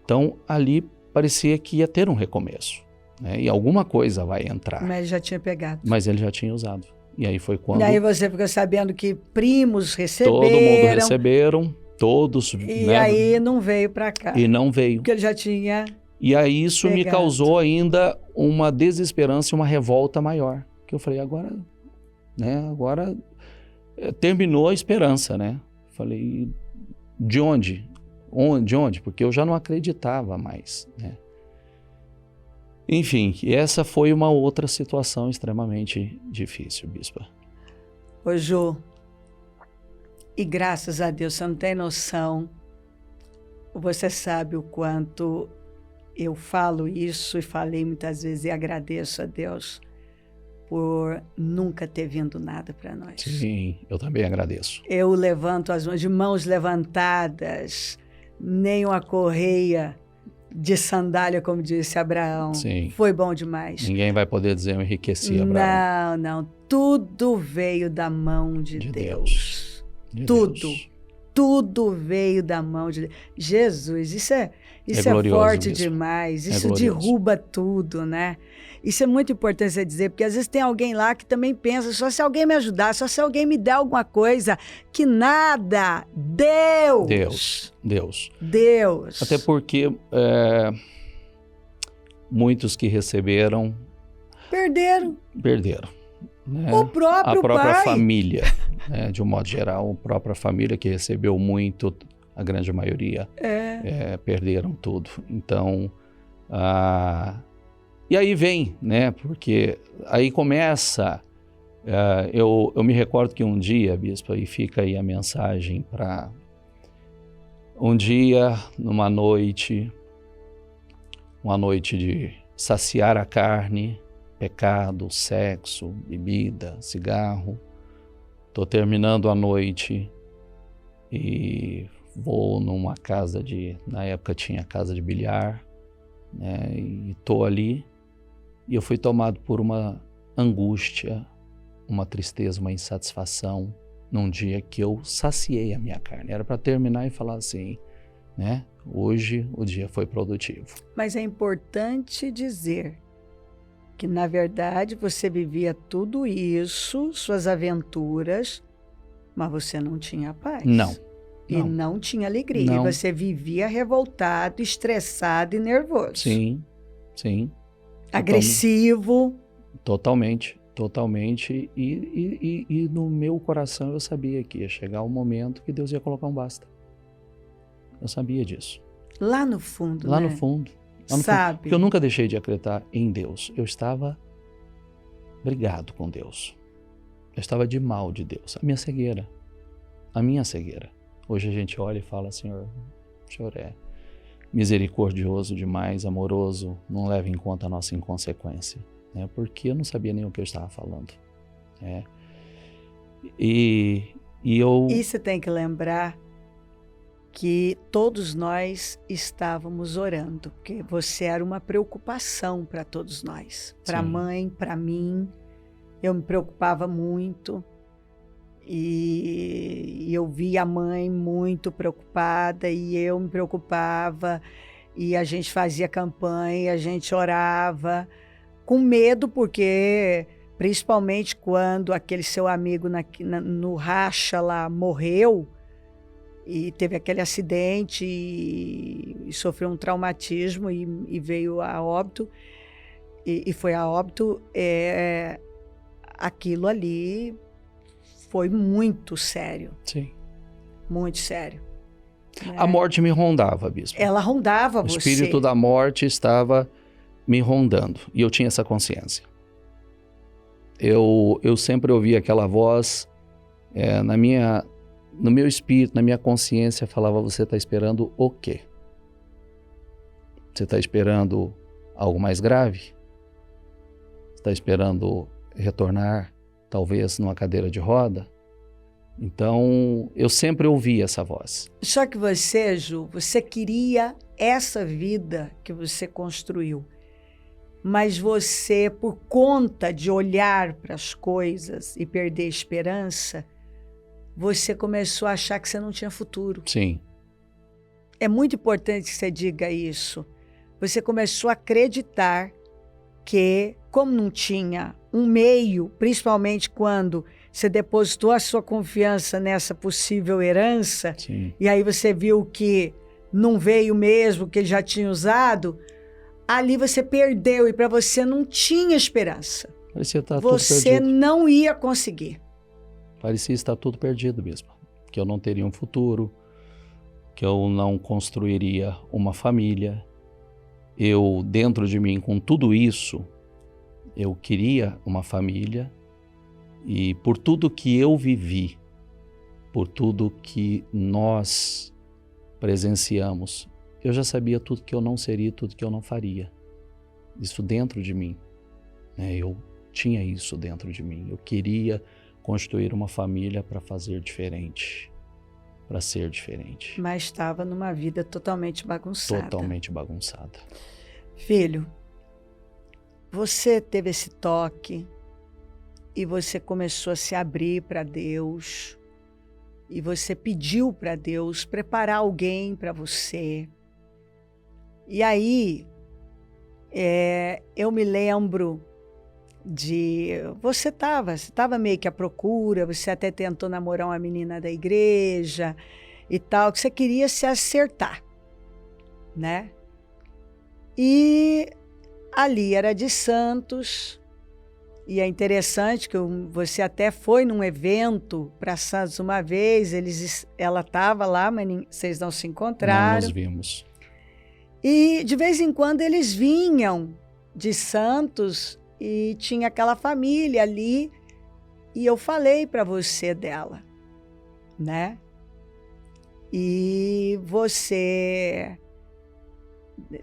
então ali parecia que ia ter um recomeço, né? E alguma coisa vai entrar. Mas ele já tinha pegado. Mas ele já tinha usado. E aí foi quando... E aí você ficou sabendo que primos receberam. Todo mundo receberam, todos... E né? aí não veio para cá. E não veio. Porque ele já tinha... E aí isso pegado. Me causou ainda uma desesperança e uma revolta maior. Que eu falei, agora, né? Agora terminou a esperança, né? Falei, de onde? De onde? Porque eu já não acreditava mais, né? Enfim, essa foi uma outra situação extremamente difícil, Bispa. Ô Ju, e graças a Deus, você não tem noção, você sabe o quanto eu falo isso e falei muitas vezes e agradeço a Deus por nunca ter vindo nada para nós. Sim, eu também agradeço. Eu levanto as mãos, de mãos levantadas, nem uma correia de sandália, como disse Abraão. Sim. Foi bom demais. Ninguém vai poder dizer eu enriqueci, Abraão. Não. Tudo veio da mão de Deus. Tudo. Tudo veio da mão de Deus. Jesus, isso é glorioso forte mesmo. demais. Isso glorioso. derruba tudo, né? Isso é muito importante você dizer, porque às vezes tem alguém lá que também pensa, só se alguém me ajudar, só se alguém me der alguma coisa, que nada. Deus. Até porque muitos que receberam... Perderam. Né? O próprio a própria pai. Família, né? De um modo geral, a própria família que recebeu muito, a grande maioria, perderam tudo. Então, e aí vem, né? Porque aí começa... eu me recordo que um dia, Bispa, e fica aí a mensagem para... Um dia, numa noite, uma noite de saciar a carne, pecado, sexo, bebida, cigarro. Estou terminando a noite e vou numa casa na época tinha casa de bilhar, né? E estou ali e eu fui tomado por uma angústia, uma tristeza, uma insatisfação num dia que eu saciei a minha carne. Era para terminar e falar assim, né? Hoje o dia foi produtivo. Mas é importante dizer que, na verdade, você vivia tudo isso, suas aventuras, mas você não tinha paz. Não. E não tinha alegria. Não. E você vivia revoltado, estressado e nervoso. Sim. Agressivo. Totalmente. E no meu coração eu sabia que ia chegar o momento que Deus ia colocar um basta. Eu sabia disso. Lá no fundo, Lá né? no fundo. Sabe? Porque eu nunca deixei de acreditar em Deus. Eu estava brigado com Deus. Eu estava de mal de Deus. A minha cegueira. Hoje a gente olha e fala, Senhor, o Senhor é misericordioso demais, amoroso, não leva em conta a nossa inconsequência. Né? Porque eu não sabia nem o que eu estava falando. Né? E você tem que lembrar que todos nós estávamos orando, porque você era uma preocupação para todos nós, para a mãe, para mim. Eu me preocupava muito, E eu vi a mãe muito preocupada e eu me preocupava. E a gente fazia campanha, a gente orava com medo, porque principalmente quando aquele seu amigo no racha lá morreu e teve aquele acidente e sofreu um traumatismo e veio a óbito, e foi a óbito, aquilo ali foi muito sério. Sim. Muito sério. A morte me rondava, bispo. Ela rondava você. você. O espírito da morte estava me rondando. E eu tinha essa consciência. Eu sempre ouvi aquela voz no meu espírito, na minha consciência, falava: você está esperando o quê? Você está esperando algo mais grave? Você está esperando retornar, talvez, numa cadeira de roda? Então, eu sempre ouvi essa voz. Só que você, Ju, você queria essa vida que você construiu. Mas você, por conta de olhar para as coisas e perder esperança, você começou a achar que você não tinha futuro. Sim. É muito importante que você diga isso. Você começou a acreditar que, como não tinha um meio, principalmente quando você depositou a sua confiança nessa possível herança, sim, e aí você viu que não veio mesmo, que ele já tinha usado, ali você perdeu e para você não tinha esperança. Parecia estar você tudo perdido. Não ia conseguir. Parecia estar tudo perdido mesmo. Que eu não teria um futuro, que eu não construiria uma família. Eu, dentro de mim, com tudo isso, eu queria uma família. E por tudo que eu vivi, por tudo que nós presenciamos, eu já sabia tudo que eu não seria, tudo que eu não faria. Isso dentro de mim. Eu tinha isso dentro de mim. Eu queria construir uma família para fazer diferente, para ser diferente. Mas estava numa vida totalmente bagunçada. Totalmente bagunçada. Filho, você teve esse toque e você começou a se abrir para Deus e você pediu para Deus preparar alguém para você. E aí, eu me lembro você estava meio que à procura, você até tentou namorar uma menina da igreja e tal, que você queria se acertar, né? E ali era de Santos, e é interessante que você até foi num evento para Santos uma vez, ela estava lá, mas vocês não se encontraram. Não nos vimos. E de vez em quando eles vinham de Santos e tinha aquela família ali, e eu falei para você dela, né? E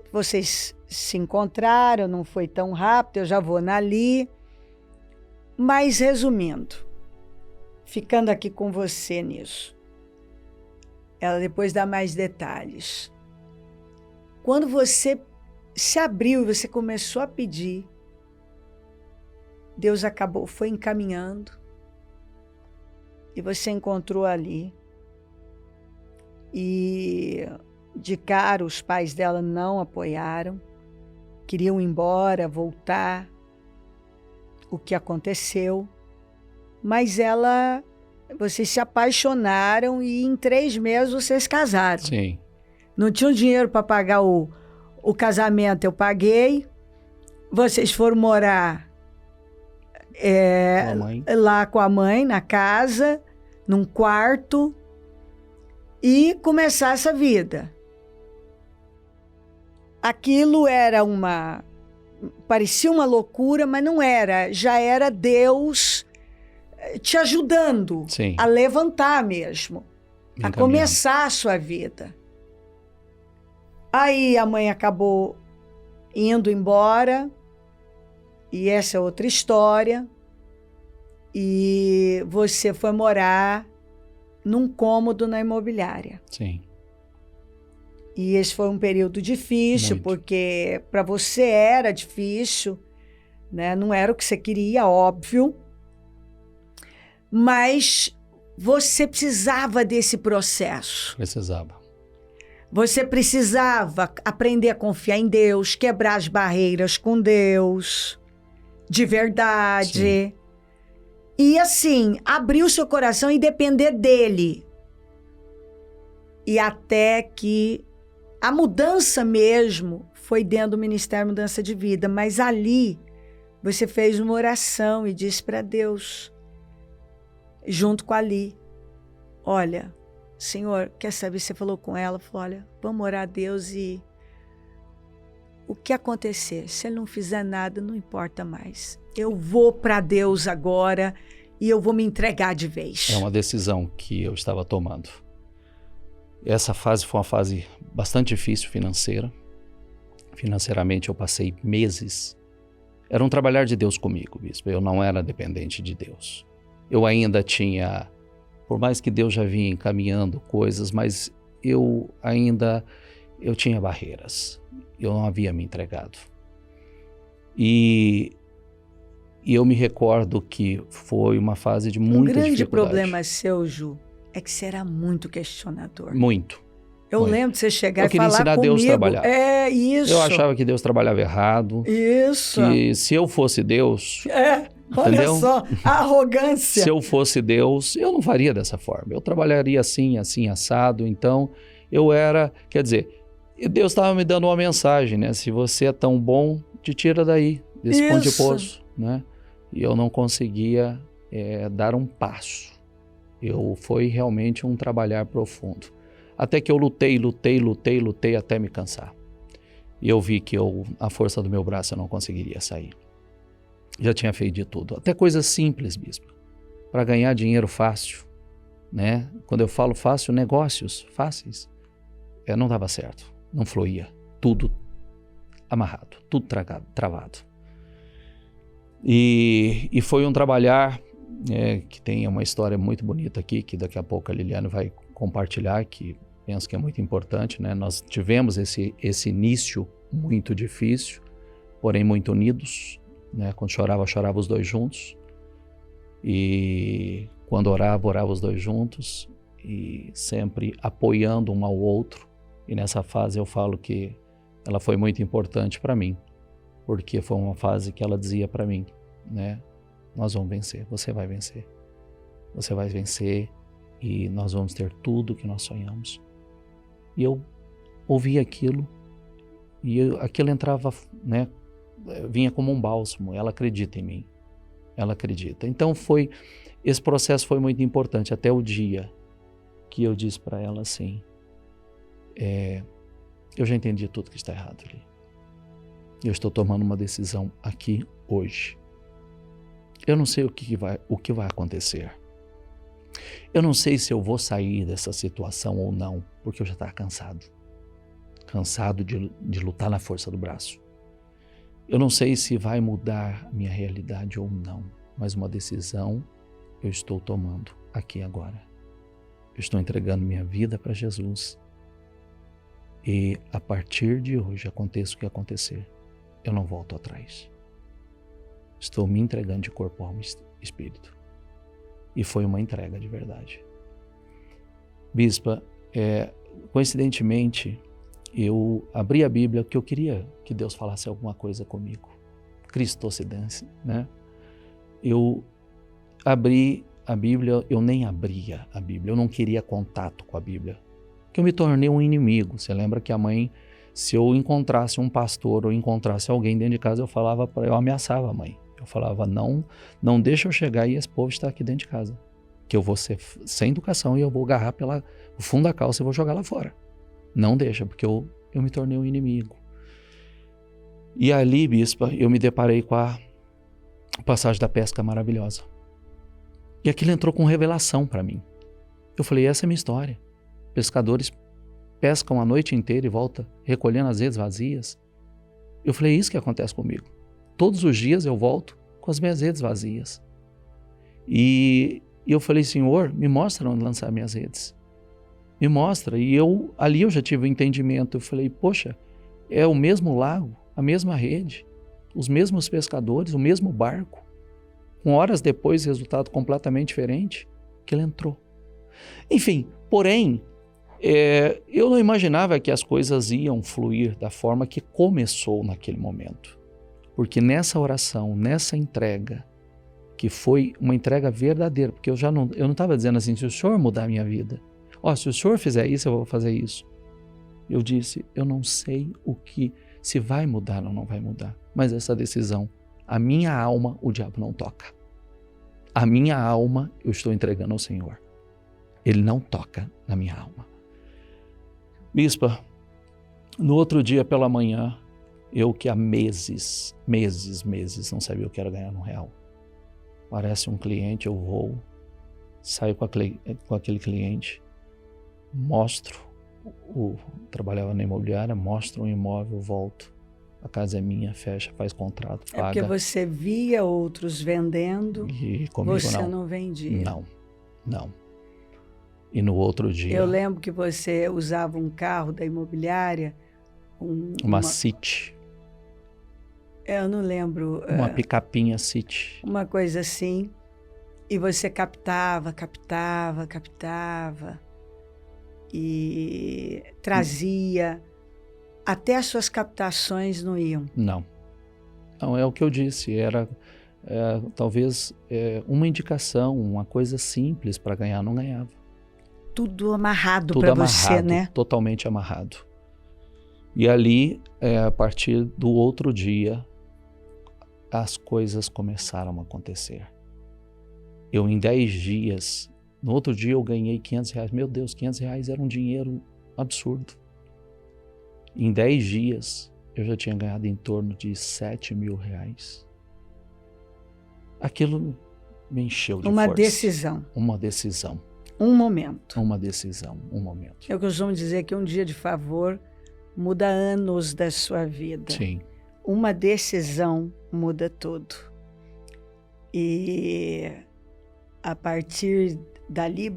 vocês se encontraram, não foi tão rápido, eu já vou ali. Mas resumindo, ficando aqui com você nisso, ela depois dá mais detalhes. Quando você se abriu e você começou a pedir, Deus foi encaminhando e você encontrou ali. E de cara os pais dela não apoiaram, queriam ir embora, voltar, o que aconteceu, mas vocês se apaixonaram e em 3 meses vocês casaram. Sim. Não tinham dinheiro para pagar o casamento, eu paguei, vocês foram morar lá com a mãe, na casa, num quarto, e começar essa vida. Aquilo parecia uma loucura, mas não era. Já era Deus te ajudando Sim. a levantar mesmo, a começar a sua vida. Aí a mãe acabou indo embora, e essa é outra história, e você foi morar num cômodo na imobiliária. Sim. E esse foi um período difícil, muito. Porque para você era difícil, né? Não era o que você queria, óbvio. Mas você precisava desse processo. Precisava. Você precisava aprender a confiar em Deus, quebrar as barreiras com Deus, de verdade. Sim. E assim, abrir o seu coração e depender dele. E até que a mudança mesmo foi dentro do Ministério Mudança de Vida. Mas ali, você fez uma oração e disse para Deus, junto com a Ali, olha, Senhor, quer saber? Você falou com ela, falou, olha, vamos orar a Deus e o que acontecer, se ele não fizer nada, não importa mais. Eu vou para Deus agora e eu vou me entregar de vez. É uma decisão que eu estava tomando. Essa fase foi uma fase bastante difícil financeiramente eu passei meses. Era um trabalhar de Deus comigo, bispo. Eu não era dependente de Deus. Eu ainda tinha, por mais que Deus já vinha encaminhando coisas, mas eu tinha barreiras. Eu não havia me entregado. E eu me recordo que foi uma fase de muita dificuldade. Um grande problema seu, Ju, é que você era muito questionador. Muito. Eu lembro de você chegar e falar comigo. Eu queria ensinar Deus a trabalhar. É, isso. Eu achava que Deus trabalhava errado. Isso. Que se eu fosse Deus... Olha entendeu? só, a arrogância. Se eu fosse Deus, eu não faria dessa forma. Eu trabalharia assim, assado. Então, eu era... Quer dizer, Deus estava me dando uma mensagem, né? Se você é tão bom, te tira daí, desse fundo de poço, né? E eu não conseguia dar um passo. Foi realmente um trabalhar profundo. Até que eu lutei até me cansar. E eu vi que a força do meu braço eu não conseguiria sair. Já tinha feito de tudo. Até coisas simples, bispo. Para ganhar dinheiro fácil, né? Quando eu falo fácil, negócios fáceis. Não dava certo. Não fluía. Tudo amarrado. Tudo travado. E foi um trabalhar que tem uma história muito bonita aqui, que daqui a pouco a Liliane vai compartilhar, que penso que é muito importante, né? Nós tivemos esse início muito difícil, porém muito unidos, né? Quando chorava os dois juntos. E quando orava os dois juntos. E sempre apoiando um ao outro. E nessa fase eu falo que ela foi muito importante para mim. Porque foi uma fase que ela dizia para mim, né? Nós vamos vencer, você vai vencer. Você vai vencer e nós vamos ter tudo que nós sonhamos. E eu ouvia aquilo e aquilo entrava, né? Vinha como um bálsamo. Ela acredita em mim. Ela acredita. Então esse processo foi muito importante até o dia que eu disse para ela assim, eu já entendi tudo que está errado ali. Eu estou tomando uma decisão aqui hoje. Eu não sei o que vai acontecer. Eu não sei se eu vou sair dessa situação ou não, porque eu já estava cansado. Cansado de lutar na força do braço. Eu não sei se vai mudar a minha realidade ou não, mas uma decisão eu estou tomando aqui agora. Eu estou entregando minha vida para Jesus. E a partir de hoje, aconteça o que acontecer, eu não volto atrás. Estou me entregando de corpo, alma e espírito. E foi uma entrega de verdade. Bispa, coincidentemente, eu abri a Bíblia porque eu queria que Deus falasse alguma coisa comigo. Cristocidência, né? Eu abri a Bíblia, eu nem abria a Bíblia, eu não queria contato com a Bíblia. Porque eu me tornei um inimigo. Você lembra que a mãe, se eu encontrasse um pastor ou encontrasse alguém dentro de casa, eu ameaçava a mãe. Eu falava, não deixa eu chegar e esse povo está aqui dentro de casa. Que eu vou ser sem educação e eu vou agarrar pelo fundo da calça e vou jogar lá fora. Não deixa, porque eu me tornei um inimigo. E ali, bispa, eu me deparei com a passagem da pesca maravilhosa. E aquilo entrou com revelação para mim. Eu falei, essa é a minha história. Pescadores pescam a noite inteira e voltam recolhendo as redes vazias. Eu falei, é isso que acontece comigo. Todos os dias eu volto com as minhas redes vazias. E eu falei, Senhor, me mostra onde lançar minhas redes. Me mostra. E ali eu já tive o entendimento. Eu falei, poxa, é o mesmo lago, a mesma rede, os mesmos pescadores, o mesmo barco. Com horas depois, resultado completamente diferente, que ele entrou Enfim, porém, eu não imaginava que as coisas iam fluir da forma que começou naquele momento. Porque nessa oração, nessa entrega, que foi uma entrega verdadeira, porque eu não estava dizendo assim, se o Senhor mudar a minha vida, se o Senhor fizer isso, eu vou fazer isso. Eu disse, eu não sei se vai mudar ou não vai mudar, mas essa decisão, a minha alma, o diabo não toca. A minha alma, eu estou entregando ao Senhor. Ele não toca na minha alma. Bispa, no outro dia pela manhã, eu que há meses, não sabia o que era ganhar R$1. Aparece um cliente, eu vou, saio com aquele cliente, trabalhava na imobiliária, mostro um imóvel, volto, a casa é minha, fecha, faz contrato, paga. É porque você via outros vendendo, e comigo você não vendia. Não. E no outro dia... Eu lembro que você usava um carro da imobiliária, uma City. Eu não lembro. Uma picapinha City. Uma coisa assim. E você captava. E trazia. Até as suas captações não iam. Não, é o que eu disse. Era talvez uma indicação, uma coisa simples para ganhar, não ganhava. Tudo amarrado para você, né? Totalmente amarrado. E ali, a partir do outro dia, as coisas começaram a acontecer. Eu, em 10 dias, no outro dia eu ganhei R$500. Meu Deus, R$500 era um dinheiro absurdo. Em 10 dias, eu já tinha ganhado em torno de R$7.000. Aquilo me encheu de força. Uma decisão. Uma decisão. Um momento. Uma decisão, um momento. Eu costumo dizer que um dia de favor muda anos da sua vida. Sim. Uma decisão muda tudo. E a partir dali,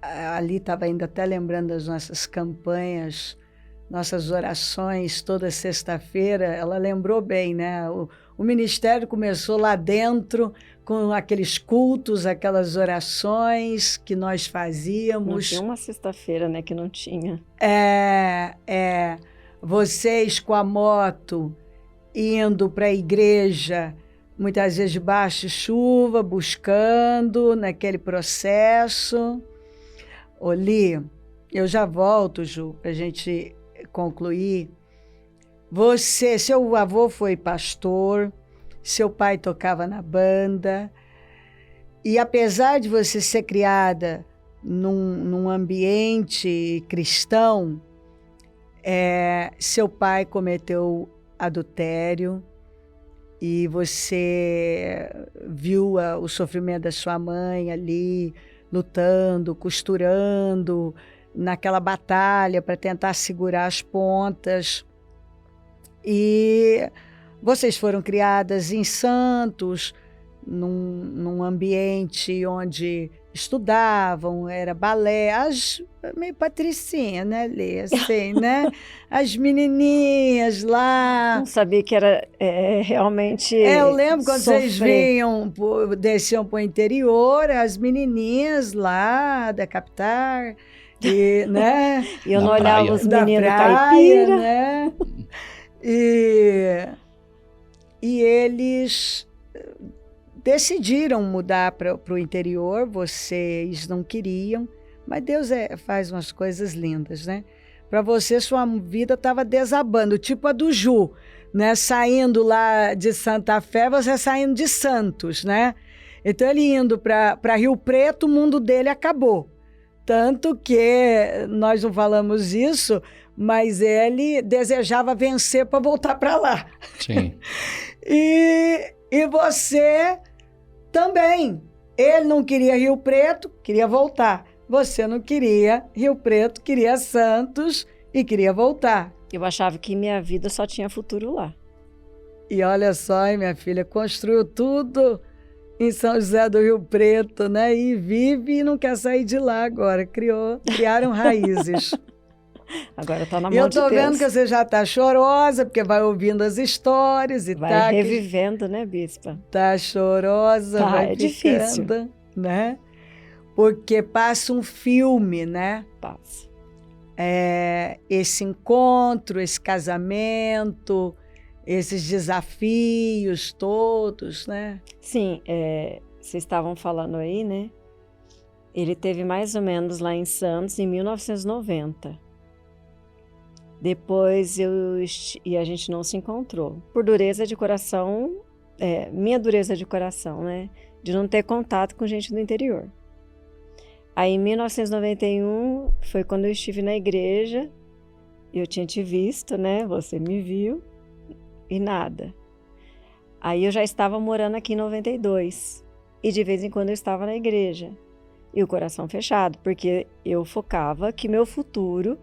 ali estava ainda até lembrando das nossas campanhas, nossas orações toda sexta-feira, ela lembrou bem, né? O ministério começou lá dentro, com aqueles cultos, aquelas orações que nós fazíamos. Não tinha uma sexta-feira, né, que não tinha. Vocês com a moto, indo para a igreja, muitas vezes debaixo de chuva, buscando naquele processo. Oli, eu já volto, Ju, para a gente concluir. Seu avô foi pastor, seu pai tocava na banda, e apesar de você ser criada num ambiente cristão, seu pai cometeu adultério e você viu o sofrimento da sua mãe ali, lutando, costurando, naquela batalha para tentar segurar as pontas. E vocês foram criadas em Santos, num ambiente onde estudavam, era balé, meio patricinha, né, Lê? Assim, né? As menininhas lá. Não sabia que era realmente eu lembro quando sofrer. vocês desciam para o interior, as menininhas lá da capital, né? E eu Na não olhava praia. os meninos da praia, caipira. né? E eles decidiram mudar para o interior, vocês não queriam, mas Deus faz umas coisas lindas, né? Para você, sua vida estava desabando, tipo a do Ju, né? Saindo lá de Santa Fé, você saindo de Santos, né? Então, ele indo para Rio Preto, o mundo dele acabou. Tanto que nós não falamos isso, mas ele desejava vencer para voltar para lá. Sim. E você também. Ele não queria Rio Preto, queria voltar. Você não queria Rio Preto, queria Santos e queria voltar. Eu achava que minha vida só tinha futuro lá. E olha só, hein, minha filha, construiu tudo em São José do Rio Preto, né? E vive e não quer sair de lá agora. Criaram raízes. Agora está na E mão eu de tô Deus. vendo que você já tá chorosa, porque vai ouvindo as histórias e Vai revivendo, né, Bispa? Tá chorosa, Tá, vai é difícil. ficando, né? Porque passa um filme, né? Passa. Esse encontro, esse casamento, esses desafios todos, né? Sim, vocês estavam falando aí, né? Ele teve mais ou menos lá em Santos em 1990. Depois e a gente não se encontrou. Por dureza de coração, minha dureza de coração, né? De não ter contato com gente do interior. Aí em 1991 foi quando eu estive na igreja, eu tinha te visto, né? Você me viu e nada. Aí eu já estava morando aqui em 92 e de vez em quando eu estava na igreja e o coração fechado, porque eu focava que meu futuro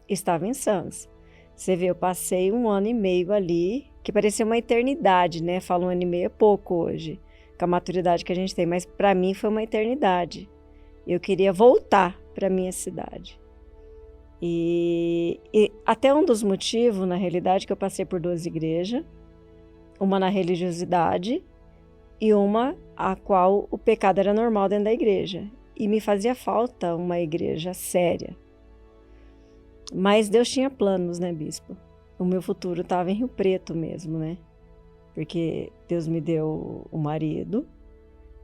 estava em Santos. Você vê, eu passei 1 ano e meio ali, que parecia uma eternidade, né? Falo 1 ano e meio é pouco hoje, com a maturidade que a gente tem, mas para mim foi uma eternidade. Eu queria voltar para minha cidade. E até um dos motivos, na realidade, que eu passei por 2 igrejas, uma na religiosidade e uma a qual o pecado era normal dentro da igreja. E me fazia falta uma igreja séria. Mas Deus tinha planos, né, bispo? O meu futuro estava em Rio Preto mesmo, né? Porque Deus me deu um marido,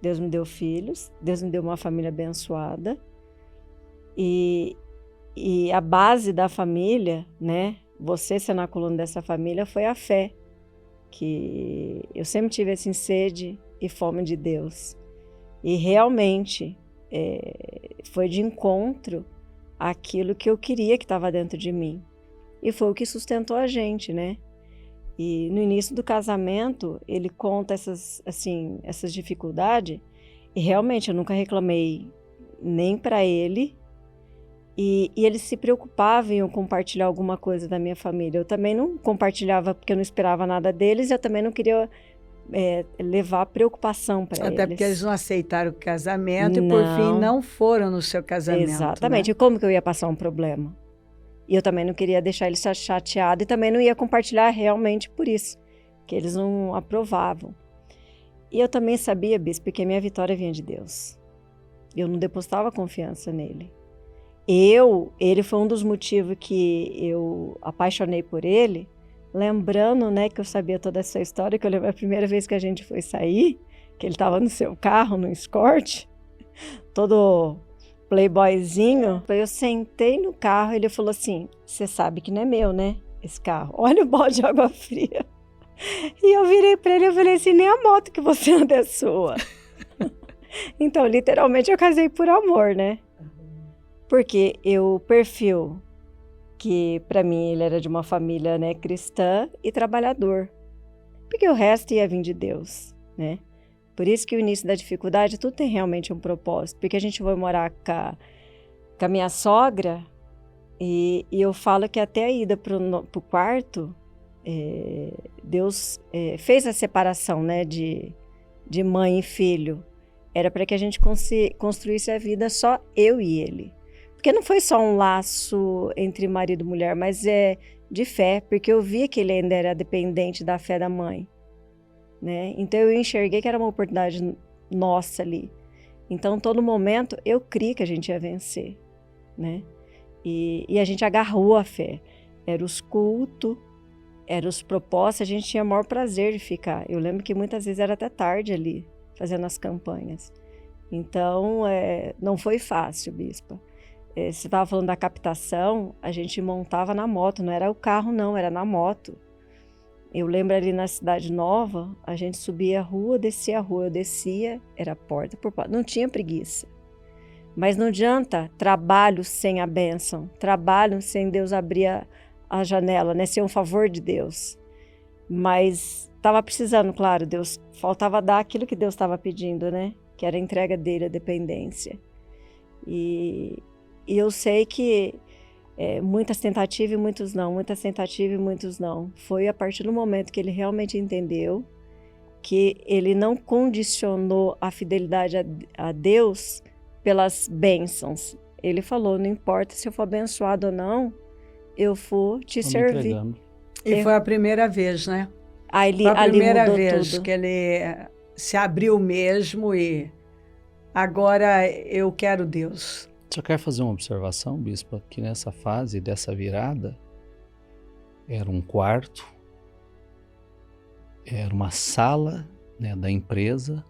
Deus me deu filhos, Deus me deu uma família abençoada. E a base da família, né? Você sendo a coluna dessa família foi a fé. Que eu sempre tive assim, sede e fome de Deus. E realmente foi de encontro àquilo que eu queria que estava dentro de mim. E foi o que sustentou a gente, né? E no início do casamento, ele conta essas dificuldades, e realmente eu nunca reclamei nem para ele, e ele se preocupava em eu compartilhar alguma coisa da minha família. Eu também não compartilhava porque eu não esperava nada deles, e eu também não queria levar preocupação para eles. Até porque eles não aceitaram o casamento Não. E por fim não foram no seu casamento. Exatamente. Né? E como que eu ia passar um problema? E eu também não queria deixar eles chateados e também não ia compartilhar realmente por isso, que eles não aprovavam. E eu também sabia, bispo, que a minha vitória vinha de Deus. Eu não depositava confiança nele. Ele foi um dos motivos que eu apaixonei por ele, lembrando, né, que eu sabia toda essa história, que eu lembro a primeira vez que a gente foi sair, que ele estava no seu carro, no Escort, todo playboyzinho. Eu sentei no carro e ele falou assim, você sabe que não é meu, né, esse carro? Olha o balde de água fria. E eu virei para ele e falei assim, nem a moto que você anda é sua. Então, literalmente, eu casei por amor, né? Porque o perfil que, para mim, ele era de uma família, né, cristã e trabalhador. Porque o resto ia vir de Deus, né? Por isso que o início da dificuldade, tudo tem realmente um propósito. Porque a gente foi morar com a minha sogra e eu falo que até a ida pro quarto, Deus fez a separação, né, de mãe e filho. Era para que a gente construísse a vida só eu e ele. Porque não foi só um laço entre marido e mulher, mas de fé, porque eu via que ele ainda era dependente da fé da mãe. Né? Então eu enxerguei que era uma oportunidade nossa ali. Então, todo momento, eu criei que a gente ia vencer. Né? E a gente agarrou a fé. Era os cultos, eram os propósitos, a gente tinha o maior prazer de ficar. Eu lembro que muitas vezes era até tarde ali, fazendo as campanhas. Então, não foi fácil, bispa. Você estava falando da captação, a gente montava na moto, não era o carro não, era na moto. Eu lembro ali na Cidade Nova, a gente subia a rua, descia a rua, eu descia, era porta por porta, não tinha preguiça. Mas não adianta trabalho sem a bênção, trabalho sem Deus abrir a janela, né? Ser um favor de Deus. Mas estava precisando, claro, Deus faltava dar aquilo que Deus estava pedindo, né? Que era a entrega dele, a dependência. E eu sei que muitas tentativas e muitos não, muitas tentativas e muitos não. Foi a partir do momento que ele realmente entendeu que ele não condicionou a fidelidade a Deus pelas bênçãos. Ele falou, não importa se eu for abençoado ou não, eu vou te servir. E foi a primeira vez, né? Ali, foi a primeira vez tudo. que ele se abriu mesmo e agora eu quero Deus. Só quero fazer uma observação, bispa, que nessa fase dessa virada, era um quarto, era uma sala, né, da empresa,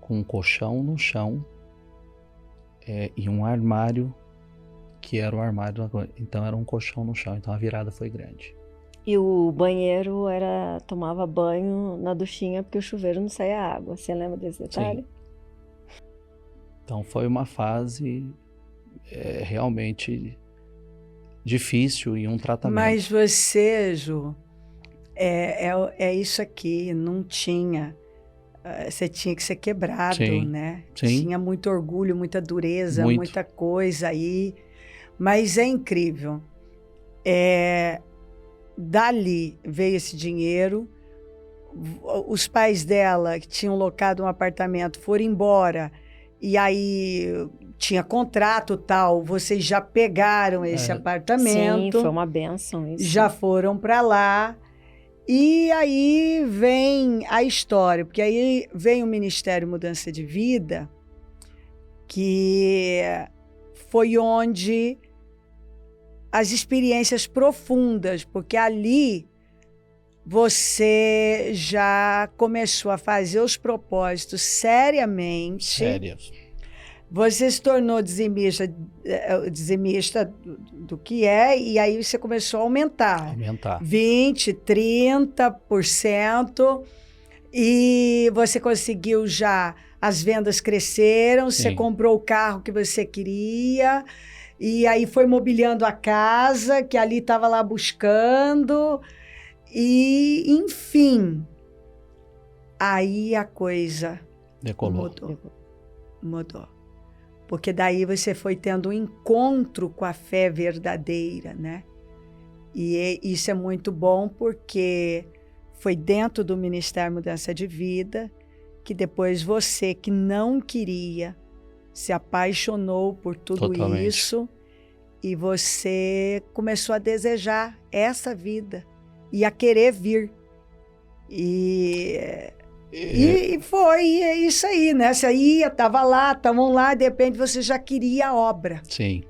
com um colchão no chão, e um armário, que era o armário, então era um colchão no chão, então a virada foi grande. E o banheiro tomava banho na duchinha porque o chuveiro não saía água. Você lembra desse detalhe? Sim. Então foi uma fase realmente difícil e um tratamento. Mas você, Ju, é isso aqui, não tinha. Você tinha que ser quebrado, Sim, né? sim. Tinha muito orgulho, muita dureza, Muito. muita coisa aí. Mas é incrível. Dali veio esse dinheiro. Os pais dela, que tinham locado um apartamento, foram embora. E aí tinha contrato tal. Vocês já pegaram esse apartamento. Sim, foi uma bênção isso. Já foram para lá. E aí vem a história, porque aí vem o Ministério Mudança de Vida, que foi onde as experiências profundas, porque ali você já começou a fazer os propósitos seriamente. Sérias. Você se tornou dizimista do que é, e aí você começou a aumentar. 20%, 30%, e você conseguiu já, as vendas cresceram, Sim. Você comprou o carro que você queria, e aí foi mobiliando a casa, que ali estava lá buscando, e enfim, aí a coisa Decolou. mudou. Porque daí você foi tendo um encontro com a fé verdadeira, né? E isso é muito bom porque foi dentro do Ministério Mudança de Vida que depois você, que não queria, se apaixonou por tudo Totalmente. isso e você começou a desejar essa vida e a querer vir. E é isso aí, né? Você ia, estava lá, estavam lá, de repente você já queria a obra. Sim,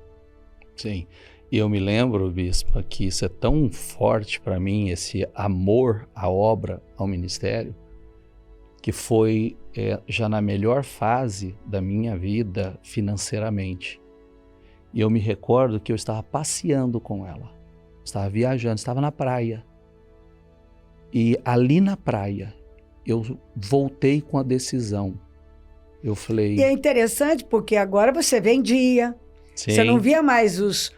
sim. E eu me lembro, bispa, que isso é tão forte para mim, esse amor à obra, ao ministério, que foi já na melhor fase da minha vida financeiramente. E eu me recordo que eu estava passeando com ela, estava viajando, estava na praia. E ali na praia, eu voltei com a decisão. Eu falei... E é interessante porque agora você vendia. Sim. Você não via mais os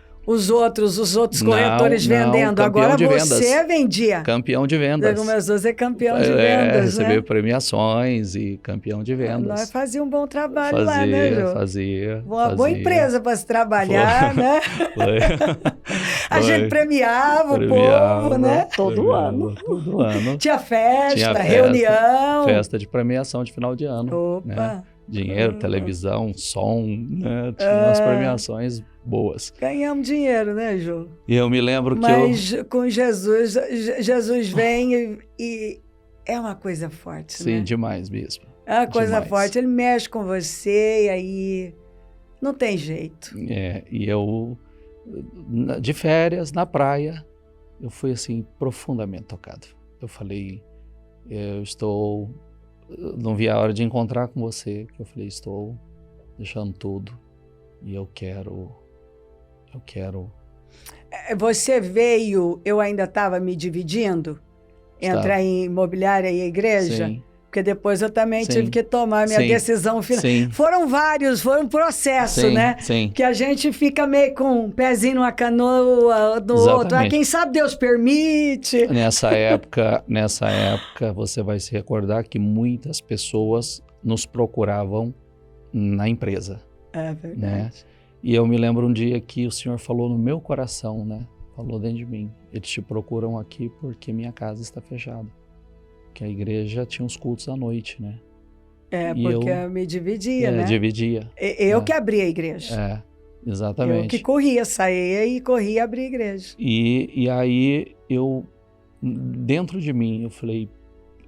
outros corretores vendendo. Agora você vendia. Campeão de vendas. Você começou a ser campeão de vendas, recebeu né? premiações e campeão de vendas. Nós fazíamos um bom trabalho lá, né, Ju? Fazia. Uma boa empresa para se trabalhar, né? A gente premiava o povo, né? Todo ano. Tinha festa, reunião. Festa de premiação de final de ano. Opa! Né? Dinheiro, televisão, som, né? Tinha umas premiações boas. Ganhamos dinheiro, né, Ju? E eu me lembro que Mas com Jesus vem e é uma coisa forte, Sim, né? demais mesmo. É uma coisa demais. forte. Ele mexe com você e aí não tem jeito. E eu, de férias, na praia, eu fui assim, profundamente tocado. Eu falei, não vi a hora de encontrar com você, que eu falei, estou deixando tudo e eu quero. Você veio, eu ainda estava me dividindo entre a imobiliária e a igreja, Sim. porque depois eu também Sim. tive que tomar a minha Sim. decisão final. Sim. Foi um processo, Sim. né? Sim. Que a gente fica meio com um pezinho numa canoa do outro. Quem sabe Deus permite. Nessa época, você vai se recordar que muitas pessoas nos procuravam na empresa. É verdade. Né? E eu me lembro um dia que o Senhor falou no meu coração, né? Falou dentro de mim. Eles te procuram aqui porque minha casa está fechada. Que a igreja tinha os cultos à noite, né? Porque eu me dividia, né? Dividia. Eu que abria a igreja. Exatamente. Eu que corria, saía e corria abrir a igreja. E aí eu, dentro de mim, eu falei,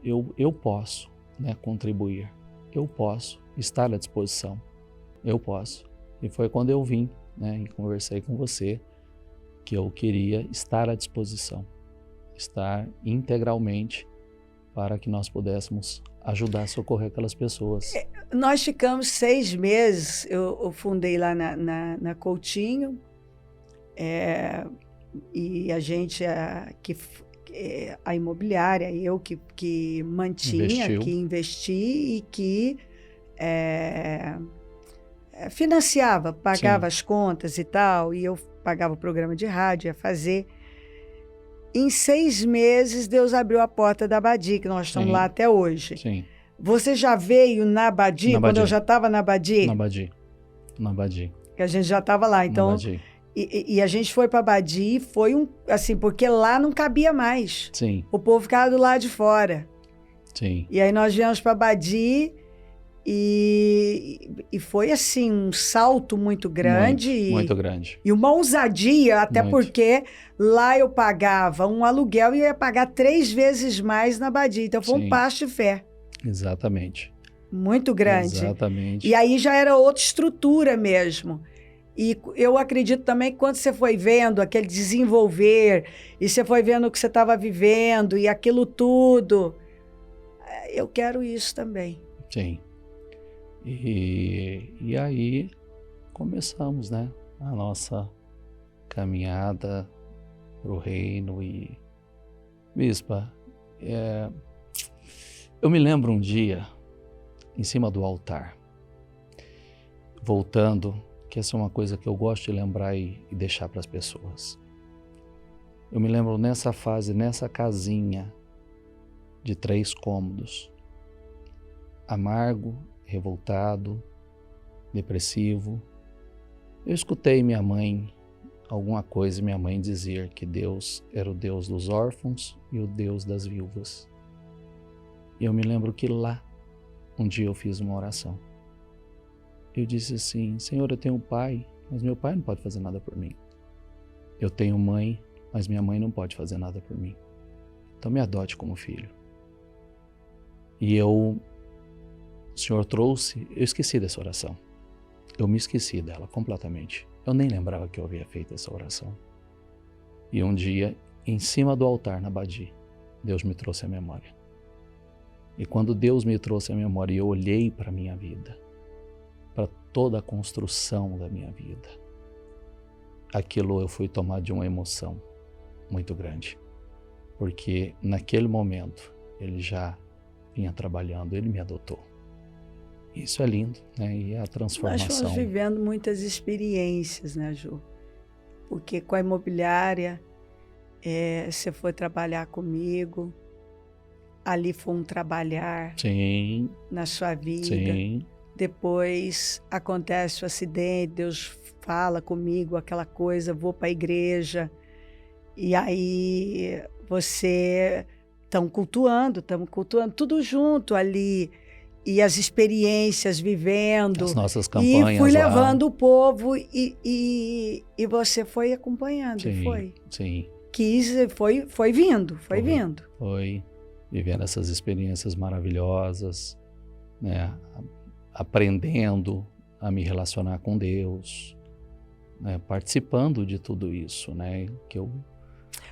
eu posso, né, contribuir. Eu posso estar à disposição. eu posso. E foi quando eu vim, né, e conversei com você, que eu queria estar à disposição, estar integralmente para que nós pudéssemos ajudar a socorrer aquelas pessoas. Nós ficamos 6 meses, eu fundei lá na Coutinho, e a gente, a imobiliária, eu que mantinha, Investiu. que investi e que financiava, pagava as contas e tal, e eu pagava o programa de rádio, ia fazer. Em 6 meses, Deus abriu a porta da Abadi, que nós estamos lá até hoje. Sim. Você já veio na Abadi, quando eu já estava na Abadi? Na Abadi. Que a gente já estava lá, então... E a gente foi para Abadi, foi assim, porque lá não cabia mais. Sim. O povo ficava do lado de fora. Sim. E aí nós viemos para Abadi e foi assim, um salto muito grande. Muito grande. E uma ousadia, até Muito. porque lá eu pagava um aluguel e eu ia pagar 3 vezes mais na Abadi. Então foi um passo de fé. Exatamente. Muito grande. Exatamente. E aí já era outra estrutura mesmo. E eu acredito também que quando você foi vendo aquele desenvolver, e você foi vendo o que você estava vivendo, e aquilo tudo, eu quero isso também. Sim. E aí começamos, né, a nossa caminhada para o reino. E, Bispa, eu me lembro um dia, em cima do altar, voltando, que essa é uma coisa que eu gosto de lembrar e deixar para as pessoas. Eu me lembro nessa fase, nessa casinha de 3 cômodos, amargo, revoltado, depressivo. Eu escutei minha mãe, alguma coisa, minha mãe dizer que Deus era o Deus dos órfãos e o Deus das viúvas. E eu me lembro que lá, um dia eu fiz uma oração. Eu disse assim: Senhor, eu tenho um pai, mas meu pai não pode fazer nada por mim. Eu tenho mãe, mas minha mãe não pode fazer nada por mim. Então me adote como filho. E o Senhor trouxe, eu esqueci dessa oração. Eu me esqueci dela completamente. Eu nem lembrava que eu havia feito essa oração. E um dia, em cima do altar na Abadi, Deus me trouxe a memória. E quando Deus me trouxe a memória, eu olhei para a minha vida, para toda a construção da minha vida, aquilo eu fui tomado de uma emoção muito grande, porque naquele momento Ele já vinha trabalhando, Ele me adotou. Isso é lindo, né? E a transformação. Nós fomos vivendo muitas experiências, né, Ju? Porque com a imobiliária, você foi trabalhar comigo, ali foi um trabalhar na sua vida. Sim. Depois acontece o acidente, Deus fala comigo, aquela coisa, vou para a igreja. E aí estamos cultuando tudo junto ali. E as experiências, vivendo. As nossas campanhas. E fui lá. levando o povo e você foi acompanhando, foi? Sim. Foi vindo. Foi vivendo essas experiências maravilhosas, né? Aprendendo a me relacionar com Deus, né? Participando de tudo isso, né?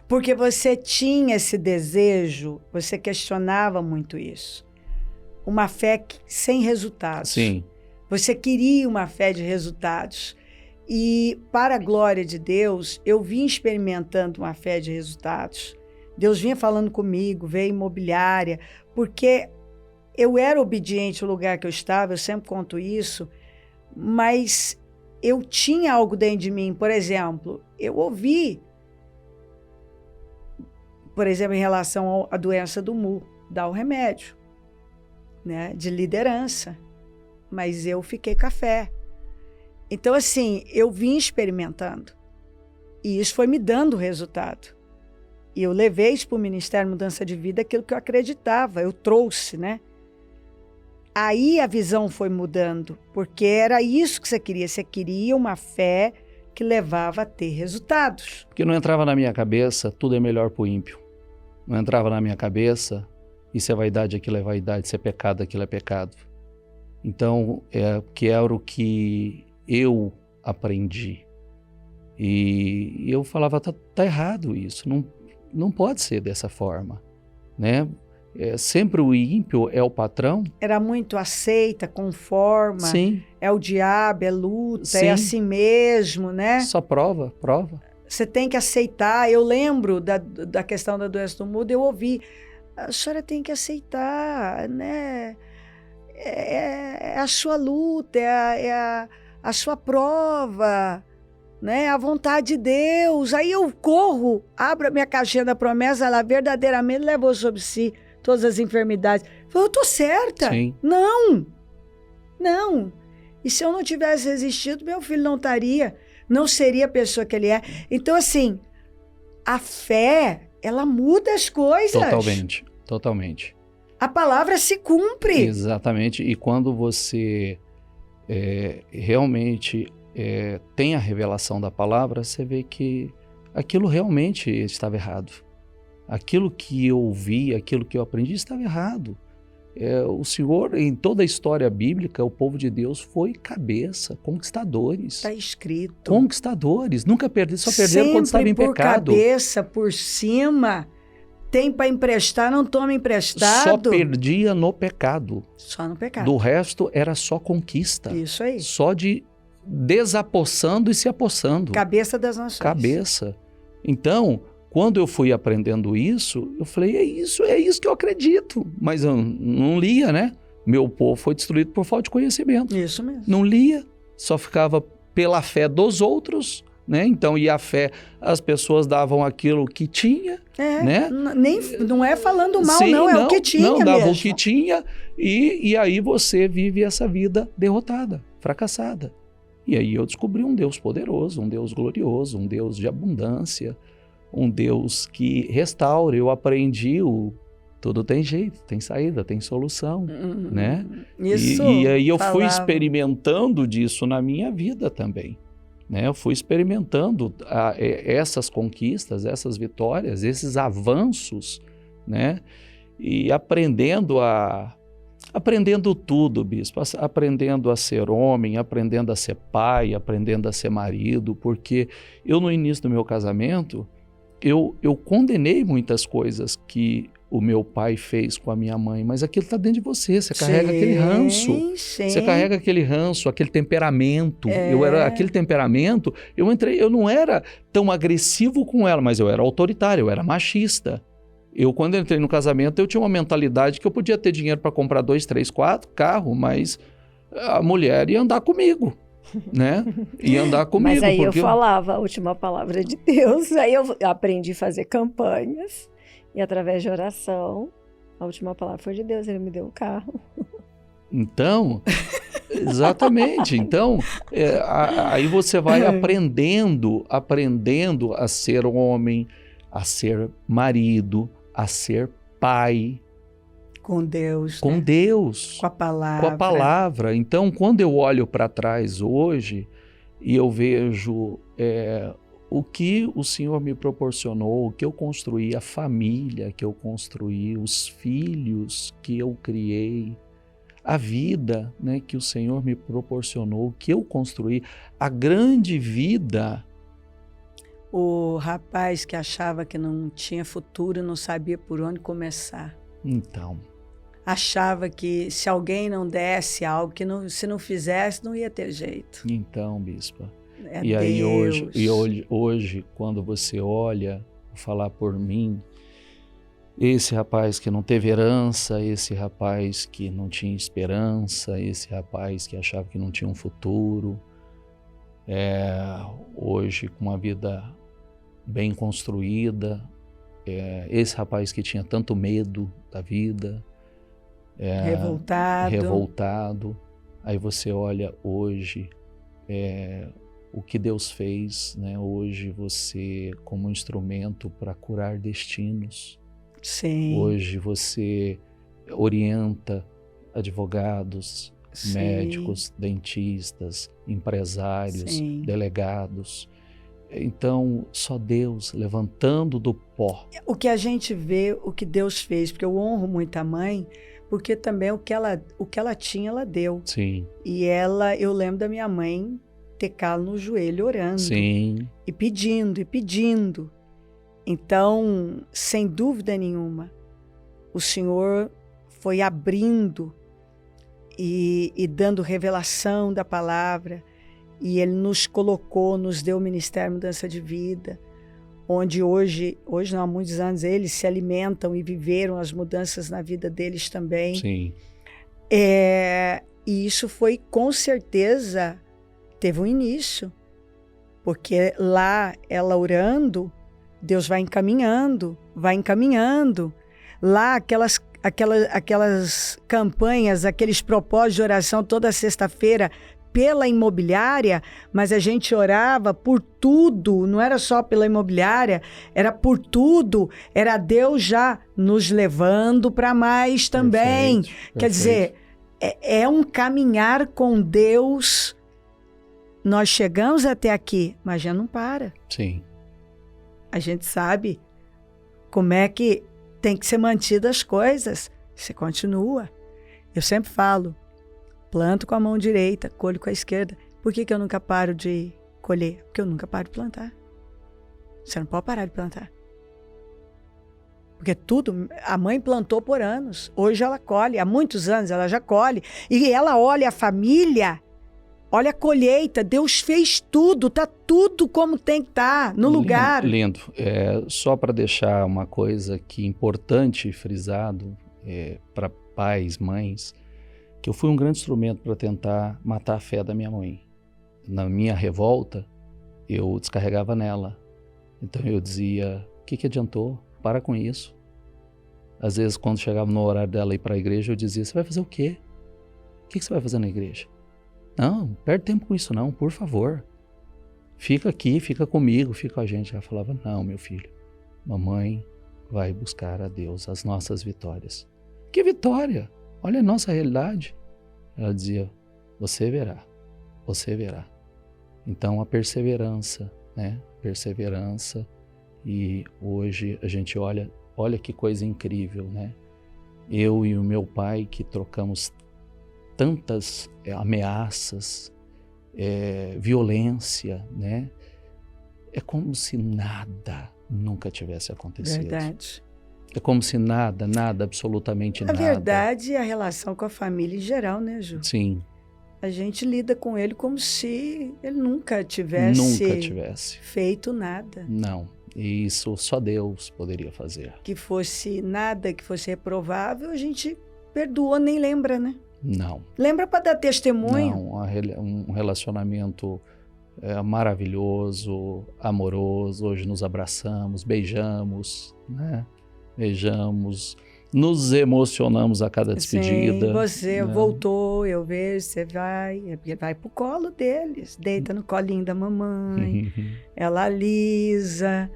Porque você tinha esse desejo, você questionava muito isso. Uma fé sem resultados. Sim. Você queria uma fé de resultados. E, para a glória de Deus, eu vim experimentando uma fé de resultados. Deus vinha falando comigo, veio imobiliária, porque eu era obediente ao lugar que eu estava, eu sempre conto isso, mas eu tinha algo dentro de mim. Por exemplo, eu ouvi, por exemplo, em relação à doença do MU, dar o remédio, né, de liderança, mas eu fiquei com a fé. Então, assim, eu vim experimentando e isso foi me dando resultado. E eu levei isso para o Ministério Mudança de Vida, aquilo que eu acreditava, eu trouxe, né? Aí a visão foi mudando, porque era isso que você queria uma fé que levava a ter resultados. Porque não entrava na minha cabeça, tudo é melhor para o ímpio. Não entrava na minha cabeça, isso é vaidade, aquilo é vaidade, isso é pecado, aquilo é pecado. Então, que era o que eu aprendi. E eu falava, tá errado isso, não pode ser dessa forma, né? Sempre o ímpio é o patrão. Era muito aceita, conforma. Sim. É o diabo, é luta, Sim. é assim mesmo, né? Só prova. Você tem que aceitar. Eu lembro da questão da doença do mudo, eu ouvi, a senhora tem que aceitar, né? É a sua luta, é a sua prova, né? A vontade de Deus. Aí eu corro, abro a minha caixinha da promessa, ela verdadeiramente levou sobre si todas as enfermidades. Eu tô certa. Sim. Não. E se eu não tivesse resistido, meu filho não seria a pessoa que ele é. Então, assim, a fé, ela muda as coisas. Totalmente. A palavra se cumpre. Exatamente. E quando você realmente tem a revelação da palavra, você vê que aquilo realmente estava errado. Aquilo que eu ouvi, aquilo que eu aprendi estava errado. O Senhor, em toda a história bíblica, o povo de Deus foi cabeça, conquistadores. Está escrito. Conquistadores. Nunca perderam, só perderam sempre quando estavam em pecado. Por cabeça, por cima. Tem para emprestar, não toma emprestado. Só perdia no pecado. Só no pecado. Do resto era só conquista. Isso aí. Só de desapossando e se apossando. Cabeça das nações. Cabeça. Então, quando eu fui aprendendo isso, eu falei, é isso que eu acredito. Mas eu não lia, né? Meu povo foi destruído por falta de conhecimento. Isso mesmo. Não lia, só ficava pela fé dos outros, né? Então, e a fé, as pessoas davam aquilo que tinha, né? Não é falando mal, Sim, não, o que tinha mesmo. Não, dava o que tinha e aí você vive essa vida derrotada, fracassada. E aí eu descobri um Deus poderoso, um Deus glorioso, um Deus de abundância, um Deus que restaura. Eu aprendi tudo tem jeito, tem saída, tem solução, né? Isso. E aí eu fui experimentando disso na minha vida também, né? Eu fui experimentando essas conquistas, essas vitórias, esses avanços, né? E aprendendo tudo, bispo, aprendendo a ser homem, aprendendo a ser pai, aprendendo a ser marido, porque eu no início do meu casamento, eu condenei muitas coisas que o meu pai fez com a minha mãe, mas aquilo está dentro de você, você carrega aquele ranço, você carrega aquele ranço, aquele temperamento, aquele temperamento, eu não era tão agressivo com ela, mas eu era autoritário, eu era machista. Quando entrei no casamento, eu tinha uma mentalidade que eu podia ter dinheiro para comprar 2, 3, 4 carros, mas a mulher ia andar comigo, né? Ia andar comigo. Mas aí eu falava a última palavra de Deus, aí eu aprendi a fazer campanhas, e através de oração, a última palavra foi de Deus, ele me deu o carro. Então, exatamente. Então, aí você vai aprendendo a ser homem, a ser marido, a ser pai. Com Deus. Com Deus. Com a palavra. Com a palavra. Então, quando eu olho para trás hoje e eu vejo o que o Senhor me proporcionou, o que eu construí, a família que eu construí, os filhos que eu criei, a vida, né, que o Senhor me proporcionou, que eu construí, a grande vida. O rapaz que achava que não tinha futuro, não sabia por onde começar. Então. Achava que se alguém não desse algo, se não fizesse, não ia ter jeito. Então, bispa. E aí hoje, quando você olha, vou falar por mim, esse rapaz que não teve herança, esse rapaz que não tinha esperança, esse rapaz que achava que não tinha um futuro, hoje com uma vida bem construída, esse rapaz que tinha tanto medo da vida, revoltado, aí você olha hoje o que Deus fez, né? Hoje você como instrumento para curar destinos. Sim. Hoje você orienta advogados, sim, médicos, dentistas, empresários, sim, delegados. Então, só Deus levantando do pó. O que a gente vê, o que Deus fez, porque eu honro muito a mãe, porque também o que ela tinha, ela deu. Sim. E eu lembro da minha mãe tecar no joelho orando. Sim. E pedindo, e pedindo. Então, sem dúvida nenhuma, o Senhor foi abrindo e dando revelação da palavra. E Ele nos colocou, nos deu o Ministério Mudança de Vida, onde hoje não, há muitos anos, eles se alimentam e viveram as mudanças na vida deles também. Sim. E isso foi, com certeza, teve um início. Porque lá, ela orando, Deus vai encaminhando. Lá, aquelas campanhas, aqueles propósitos de oração toda sexta-feira pela imobiliária, mas a gente orava por tudo, não era só pela imobiliária, era por tudo, era Deus já nos levando para mais também. Perfeito. Quer dizer, é um caminhar com Deus. Nós chegamos até aqui, mas já não para. Sim. A gente sabe como é que tem que ser mantidas as coisas. Você continua. Eu sempre falo, planto com a mão direita, colho com a esquerda. Por que eu nunca paro de colher? Porque eu nunca paro de plantar. Você não pode parar de plantar. Porque tudo, a mãe plantou por anos. Hoje ela colhe, há muitos anos ela já colhe. E ela olha a família, olha a colheita, Deus fez tudo, tá tudo como tem que estar, no lugar. Lindo. Só para deixar uma coisa aqui importante frisado para pais, mães, que eu fui um grande instrumento para tentar matar a fé da minha mãe. Na minha revolta, eu descarregava nela. Então eu dizia, o que adiantou? Para com isso. Às vezes, quando chegava no horário dela ir para a igreja, eu dizia, você vai fazer o quê? O que você vai fazer na igreja? Não, perde tempo com isso não, por favor. Fica aqui, fica comigo, fica com a gente. Ela falava, não, meu filho, mamãe vai buscar a Deus as nossas vitórias. Que vitória? Olha a nossa realidade. Ela dizia, você verá. Então a perseverança, né? Perseverança. E hoje a gente olha que coisa incrível, né? Eu e o meu pai que trocamos tantas ameaças, violência, né? É como se nada nunca tivesse acontecido. Verdade. É como se nada, absolutamente nada. Na verdade, a relação com a família em geral, né, Ju? Sim. A gente lida com ele como se ele nunca tivesse feito nada. Não. E isso só Deus poderia fazer. Que fosse nada, que fosse reprovável, a gente perdoa, nem lembra, né? Não. Lembra para dar testemunho? Não, um relacionamento maravilhoso, amoroso. Hoje nos abraçamos, beijamos, né? Beijamos, nos emocionamos a cada despedida. Sim, você né? voltou, eu vejo, você vai pro colo deles, deita no colinho da mamãe, ela alisa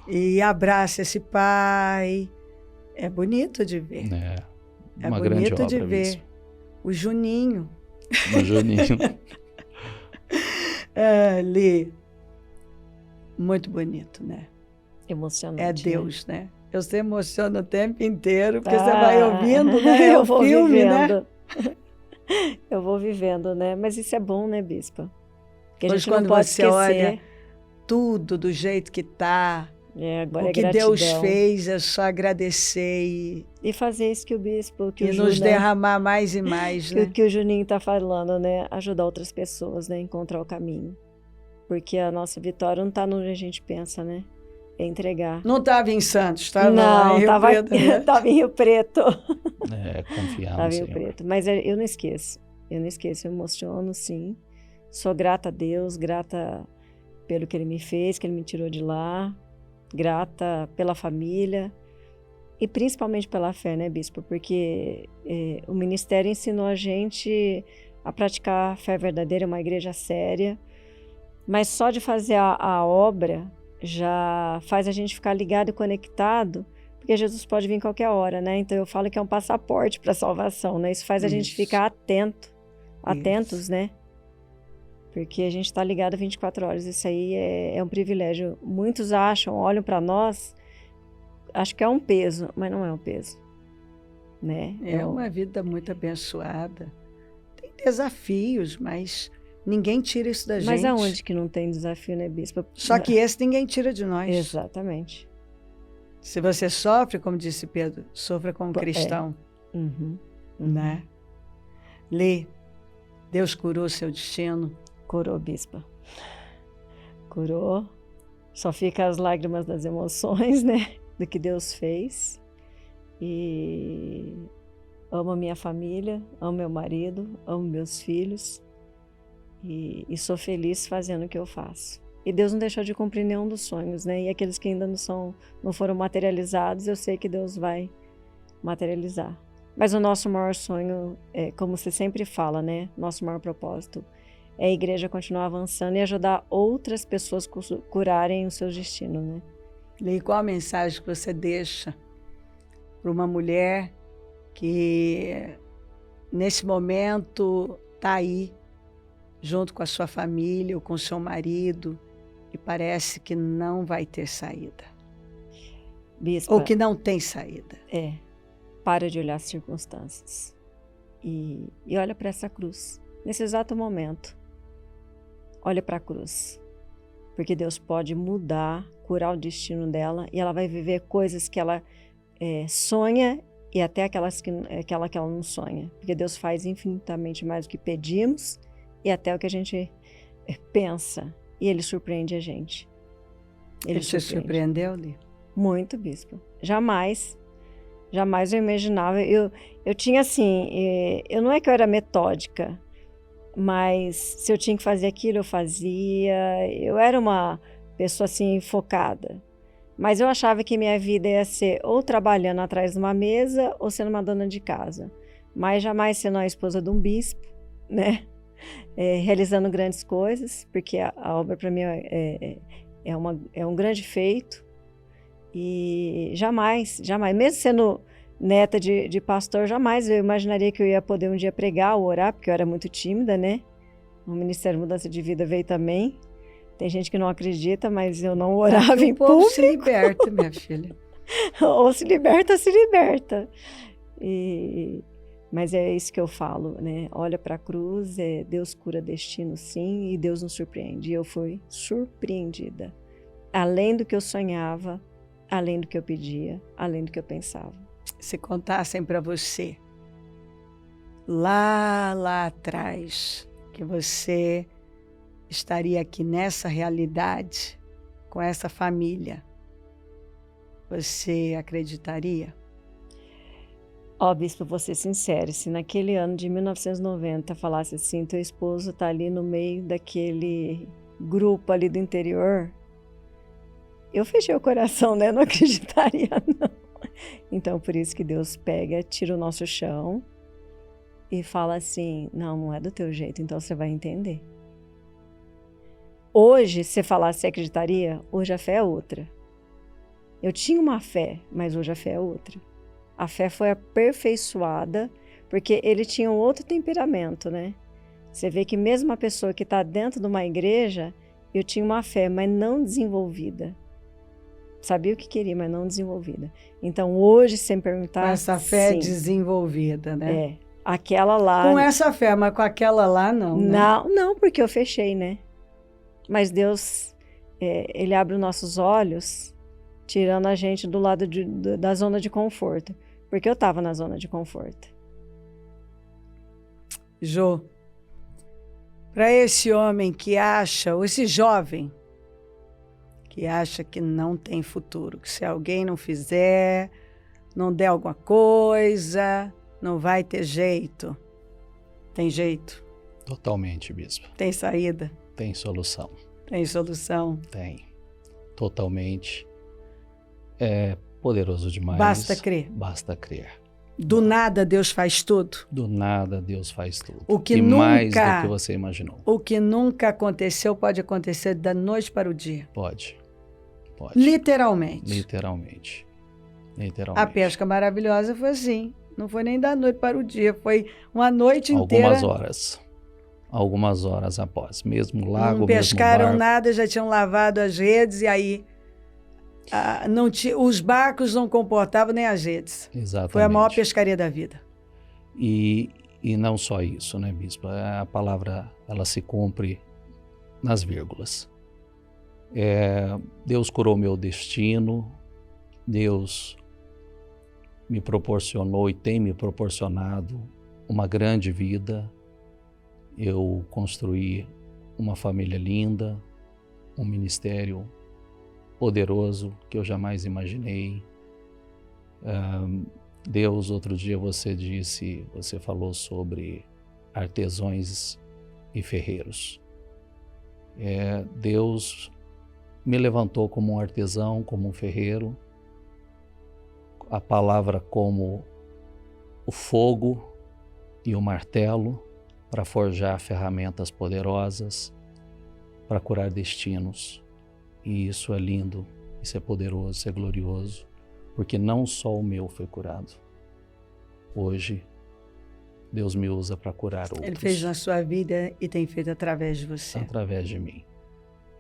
e abraça esse pai. É bonito de ver. É uma grande bonito obra, de ver. Bispo. O Juninho. O Juninho. Ali. Muito bonito, né? Emocionante. É Deus, né? Eu se emociono o tempo inteiro, porque Ah, você vai ouvindo, né? É eu o vou filme, vivendo. né? Eu vou vivendo, né? Mas isso é bom, né, Bispa? Porque a Pois gente não quando pode você esquecer. olha tudo do jeito que tá, Agora o é que gratidão. Deus fez, é só agradecer E fazer isso que o Bispo, que e o nos Ju, derramar mais e mais, né? né? Que o Juninho está falando, né? Ajudar outras pessoas, né? Encontrar o caminho. Porque a nossa vitória não está onde a gente pensa, né? É entregar. Não estava em Santos, estava Não, lá em Rio tava, Preto, né? tava em Rio Preto. Confiar Tava no em Senhor. Rio Preto. Mas eu não esqueço. Eu emociono, sim. Sou grata a Deus, grata pelo que Ele me fez, que Ele me tirou de lá. Grata pela família. E principalmente pela fé, né, Bispo? Porque o ministério ensinou a gente a praticar a fé verdadeira, uma igreja séria. Mas só de fazer a obra já faz a gente ficar ligado e conectado, porque Jesus pode vir qualquer hora, né? Então eu falo que é um passaporte para a salvação, né? Isso faz a gente ficar atentos, né? Porque a gente está ligado 24 horas, isso aí é um privilégio. Muitos olham para nós, acho que é um peso, mas não é um peso. né? É uma vida muito abençoada. Tem desafios, mas ninguém tira isso da gente. Mas aonde que não tem desafio, né, Bispa? Só que esse ninguém tira de nós. Exatamente. Se você sofre, como disse Pedro, sofra como cristão. Uhum. Né? Lê, Deus curou seu destino. Curou, Bispa. Curou. Só fica as lágrimas das emoções, né? Do que Deus fez. E amo a minha família, amo meu marido, amo meus filhos. E sou feliz fazendo o que eu faço. E Deus não deixou de cumprir nenhum dos sonhos, né? E aqueles que ainda não foram materializados, eu sei que Deus vai materializar. Mas o nosso maior sonho, como você sempre fala, né? Nosso maior propósito é a igreja continuar avançando e ajudar outras pessoas a curarem os seus destinos, né? E qual a mensagem que você deixa para uma mulher que nesse momento está aí junto com a sua família ou com o seu marido e parece que não vai ter saída? Bispa, ou que não tem saída. Para de olhar as circunstâncias e olha para essa cruz. Nesse exato momento, olha para a cruz. Porque Deus pode mudar, curar o destino dela e ela vai viver coisas que ela sonha e até aquela que ela não sonha. Porque Deus faz infinitamente mais do que pedimos e até o que a gente pensa. E Ele surpreende a gente. Ele te surpreendeu, Li? Muito, Bispo. Jamais eu imaginava. Eu tinha assim, eu não é que eu era metódica, mas se eu tinha que fazer aquilo, eu fazia. Eu era uma pessoa assim, focada. Mas eu achava que minha vida ia ser ou trabalhando atrás de uma mesa ou sendo uma dona de casa. Mas jamais sendo a esposa de um bispo, né? Realizando grandes coisas, porque a obra para mim é um grande feito. E jamais, mesmo sendo neta de pastor, jamais eu imaginaria que eu ia poder um dia pregar ou orar, porque eu era muito tímida, né? O Ministério Mudança de Vida veio também. Tem gente que não acredita, mas eu não orava em público. O povo se liberta, minha filha. Ou se liberta, se liberta. Mas é isso que eu falo, né? Olha para a cruz, Deus cura destino, sim, e Deus nos surpreende. E eu fui surpreendida. Além do que eu sonhava, além do que eu pedia, além do que eu pensava. Se contassem para você, lá atrás, que você estaria aqui nessa realidade, com essa família, você acreditaria? Bispo, vou ser sincera, se naquele ano de 1990 falasse assim, teu esposo está ali no meio daquele grupo ali do interior, eu fechei o coração, né? Não acreditaria, não. Então, por isso que Deus pega, tira o nosso chão e fala assim, não é do teu jeito, então você vai entender. Hoje, se você falasse, você acreditaria? Hoje a fé é outra. Eu tinha uma fé, mas hoje a fé é outra. A fé foi aperfeiçoada porque ele tinha um outro temperamento, né? Você vê que mesmo uma pessoa que está dentro de uma igreja, eu tinha uma fé, mas não desenvolvida. Sabia o que queria, mas não desenvolvida. Então, hoje, sem perguntar... Com essa fé desenvolvida, né? Aquela lá... Com essa fé, mas com aquela lá, não, né? Não, porque eu fechei, né? Mas Deus, Ele abre os nossos olhos, tirando a gente do lado da zona de conforto. Porque eu estava na zona de conforto. Jô, para esse homem que acha, ou esse jovem, que acha que não tem futuro, que se alguém não fizer, não der alguma coisa, não vai ter jeito. Tem jeito? Totalmente, Bispo. Tem saída? Tem solução. Tem solução? Tem. Totalmente. É poderoso demais. Basta crer. Basta crer. Do nada Deus faz tudo. Do nada Deus faz tudo. O que e nunca, mais do que você imaginou. O que nunca aconteceu pode acontecer da noite para o dia. Pode. Literalmente. Literalmente. A pesca maravilhosa foi assim. Não foi nem da noite para o dia. Foi uma noite inteira. Algumas horas após. Mesmo lago, não pescaram mesmo barco. Nada, já tinham lavado as redes e aí Os barcos não comportavam nem as redes. Exatamente. Foi a maior pescaria da vida. E não só isso, né, bispo? A palavra, ela se cumpre nas vírgulas. Deus curou meu destino, Deus me proporcionou e tem me proporcionado uma grande vida. Eu construí uma família linda, um ministério poderoso que eu jamais imaginei. Deus, outro dia você falou sobre artesãos e ferreiros. Deus me levantou como um artesão, como um ferreiro. A palavra como o fogo e o martelo para forjar ferramentas poderosas para curar destinos. E isso é lindo, isso é poderoso, isso é glorioso, porque não só o meu foi curado. Hoje, Deus me usa para curar outros. Ele fez na sua vida e tem feito através de você. Através de mim.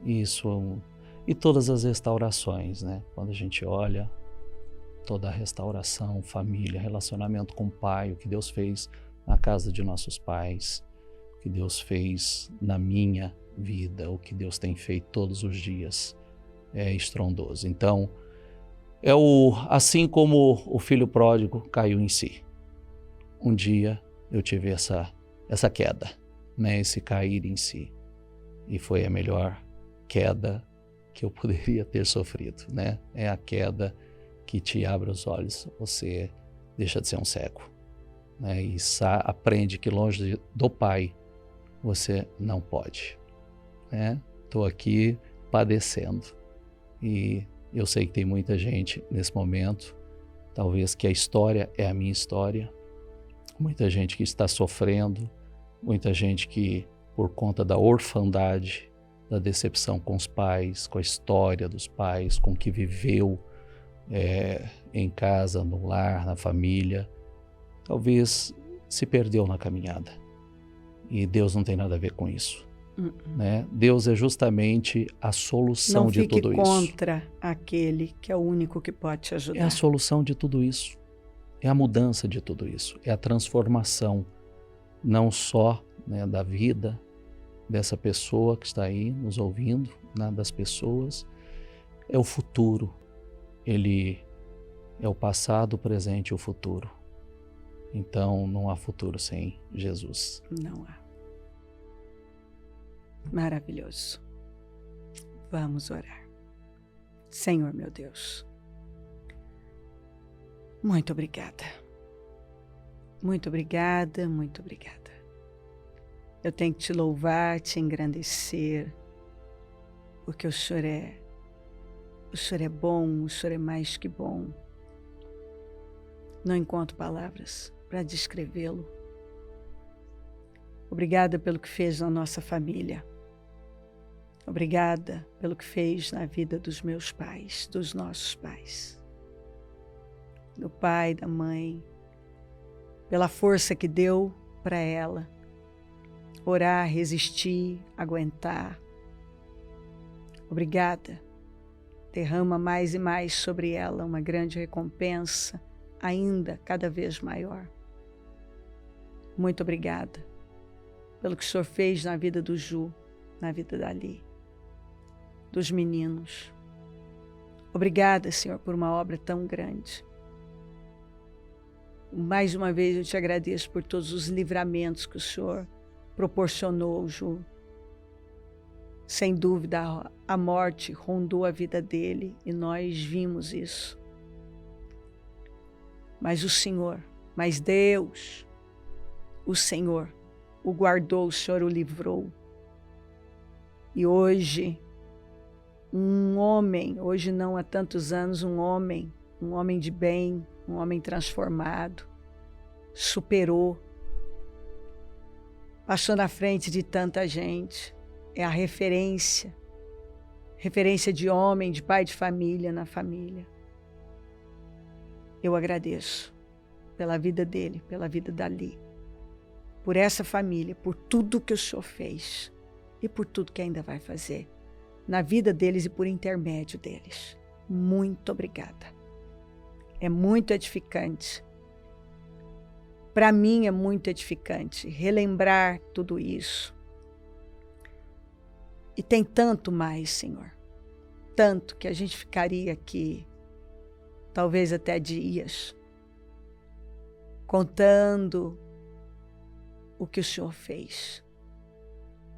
Isso, e todas as restaurações, né? Quando a gente olha toda a restauração, família, relacionamento com o Pai, o que Deus fez na casa de nossos pais, o que Deus fez na minha vida, o que Deus tem feito todos os dias, é estrondoso. Então, assim como o filho pródigo caiu em si. Um dia eu tive essa queda, né? Esse cair em si. E foi a melhor queda que eu poderia ter sofrido, né? É a queda que te abre os olhos, você deixa de ser um cego, né? E aprende que longe do Pai você não pode, né? Estou aqui padecendo e eu sei que tem muita gente nesse momento, talvez que a história é a minha história, muita gente que está sofrendo, muita gente que por conta da orfandade, da decepção com os pais, com a história dos pais, com o que viveu em casa, no lar, na família, talvez se perdeu na caminhada. E Deus não tem nada a ver com isso. Né? Deus é justamente a solução de tudo isso. Não fique contra aquele que é o único que pode te ajudar. É a solução de tudo isso. É a mudança de tudo isso. É a transformação, não só, né, da vida dessa pessoa que está aí nos ouvindo, né, das pessoas. É o futuro. Ele é o passado, o presente e o futuro. Então, não há futuro sem Jesus. Não há. Maravilhoso. Vamos orar. Senhor, meu Deus, muito obrigada. Muito obrigada, muito obrigada. Eu tenho que te louvar, te engrandecer, porque o Senhor é bom, o Senhor é mais que bom. Não encontro palavras para descrevê-lo. Obrigada pelo que fez na nossa família. Obrigada pelo que fez na vida dos meus pais, dos nossos pais. Do pai, da mãe, pela força que deu para ela orar, resistir, aguentar. Obrigada. Derrama mais e mais sobre ela uma grande recompensa, ainda cada vez maior. Muito obrigada pelo que o Senhor fez na vida do Ju, na vida da Ali, dos meninos. Obrigada, Senhor, por uma obra tão grande. Mais uma vez eu te agradeço por todos os livramentos que o Senhor proporcionou, Ju. Sem dúvida, a morte rondou a vida dele e nós vimos isso. Mas Deus, o Senhor, o guardou, o Senhor o livrou. E hoje, hoje não há tantos anos, um homem de bem, um homem transformado, superou, passou na frente de tanta gente, é a referência de homem, de pai de família na família. Eu agradeço pela vida dele, pela vida da Ali, por essa família, por tudo que o Senhor fez e por tudo que ainda vai fazer na vida deles e por intermédio deles. muito obrigada. É muito edificante. Para mim é muito edificante relembrar tudo isso. E tem tanto mais, Senhor. Tanto que a gente ficaria aqui, talvez até dias, contando o que o Senhor fez.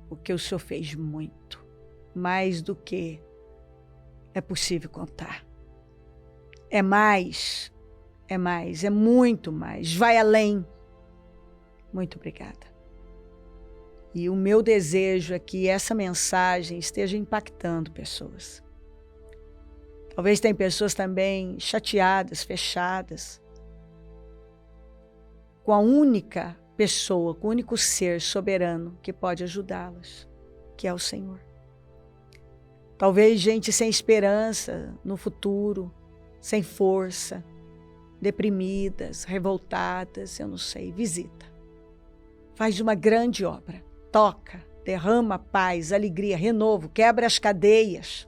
O que o Senhor fez muito. Mais do que é possível contar. É mais, é muito mais. Vai além. Muito obrigada. E o meu desejo é que essa mensagem esteja impactando pessoas. Talvez tem pessoas também chateadas, fechadas, com a única pessoa, com o único ser soberano que pode ajudá-las, que é o Senhor. Talvez gente sem esperança no futuro, sem força, deprimidas, revoltadas, eu não sei, visita. Faz uma grande obra, toca, derrama paz, alegria, renovo, quebra as cadeias.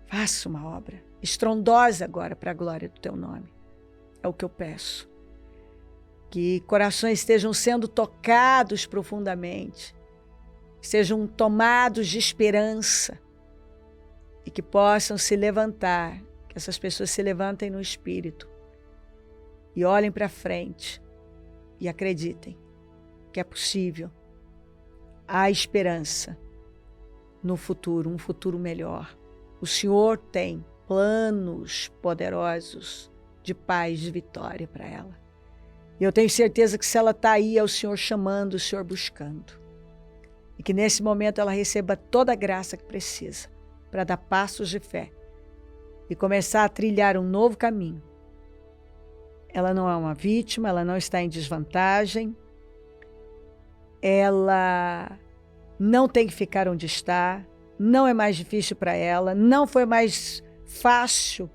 Faça uma obra estrondosa agora para a glória do teu nome. É o que eu peço. Que corações estejam sendo tocados profundamente, sejam tomados de esperança e que possam se levantar, que essas pessoas se levantem no espírito e olhem para frente e acreditem que é possível. Há esperança no futuro, um futuro melhor. O Senhor tem planos poderosos de paz, de vitória para ela. E eu tenho certeza que se ela está aí, é o Senhor chamando, o Senhor buscando. E que nesse momento ela receba toda a graça que precisa para dar passos de fé e começar a trilhar um novo caminho. Ela não é uma vítima, ela não está em desvantagem. Ela não tem que ficar onde está, não é mais difícil para ela, não foi mais fácil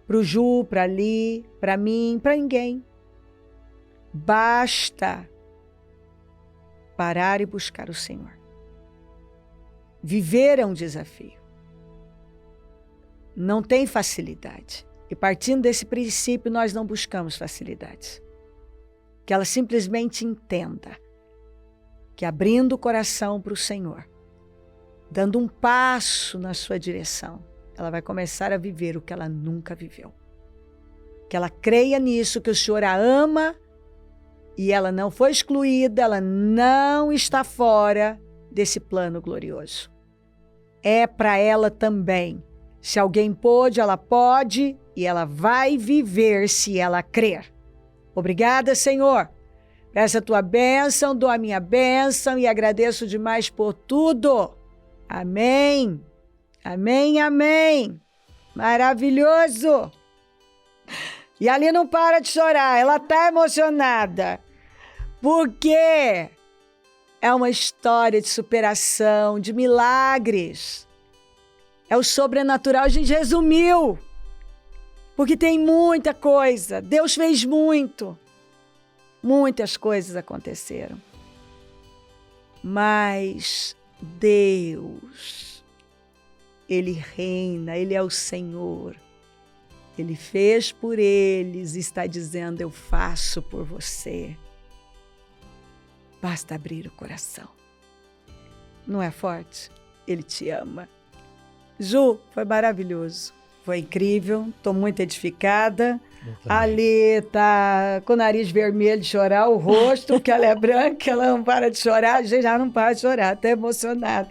para o Ju, para ali, para mim, para ninguém. Basta parar e buscar o Senhor. Viver é um desafio. Não tem facilidade. E partindo desse princípio, nós não buscamos facilidades. Que ela simplesmente entenda que abrindo o coração para o Senhor, dando um passo na sua direção, ela vai começar a viver o que ela nunca viveu. Que ela creia nisso, que o Senhor a ama e ela não foi excluída, ela não está fora desse plano glorioso. É para ela também. Se alguém pôde, ela pode e ela vai viver se ela crer. Obrigada, Senhor. Peço a tua bênção, dou a minha bênção e agradeço demais por tudo. Amém. Amém, amém. Maravilhoso. E ali não para de chorar, ela está emocionada. Porque é uma história de superação, de milagres. É o sobrenatural, a gente resumiu. Porque tem muita coisa, Deus fez muito. Muitas coisas aconteceram. Mas Deus, Ele reina, Ele é o Senhor. Ele fez por eles e está dizendo, eu faço por você. Basta abrir o coração. Não é forte? Ele te ama. Ju, foi maravilhoso. Foi incrível, estou muito edificada. Ali está com o nariz vermelho de chorar, o rosto, porque ela é branca, ela não para de chorar, a gente já não para de chorar, até emocionada.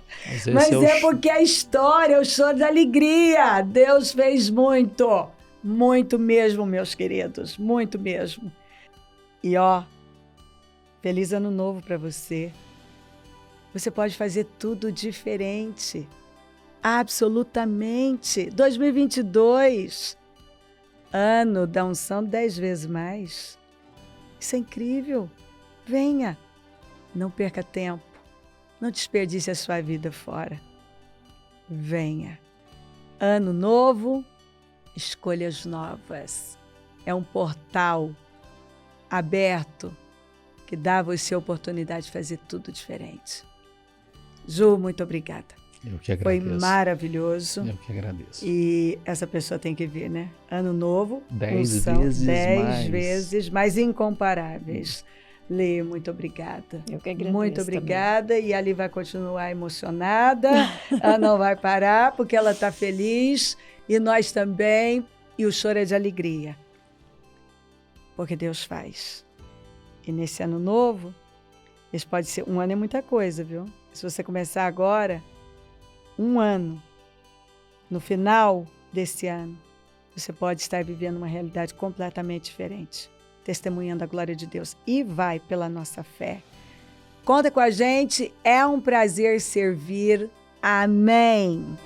Mas é porque a história, o choro da alegria. Deus fez muito, muito mesmo, meus queridos, muito mesmo. E ó, feliz ano novo para você. Você pode fazer tudo diferente. Absolutamente. 2022, ano da unção 10 vezes mais. Isso é incrível. Venha. Não perca tempo. Não desperdice a sua vida fora. Venha. Ano novo, escolhas novas. É um portal aberto que dá a você a oportunidade de fazer tudo diferente. Ju, muito obrigada. Eu que Foi agradeço. maravilhoso. Eu que agradeço. E essa pessoa tem que vir, né? Ano novo, 10 unção, vezes 10 mais. vezes mais incomparáveis. Lê, muito obrigada. Eu que agradeço Muito também. obrigada. E ali vai continuar emocionada. Ela não vai parar porque ela está feliz. E nós também. E o choro é de alegria. Porque Deus faz. E nesse ano novo, esse pode ser... Um ano é muita coisa, viu? Se você começar agora, um ano, no final desse ano, você pode estar vivendo uma realidade completamente diferente, testemunhando a glória de Deus. E vai pela nossa fé. Conta com a gente, é um prazer servir. Amém.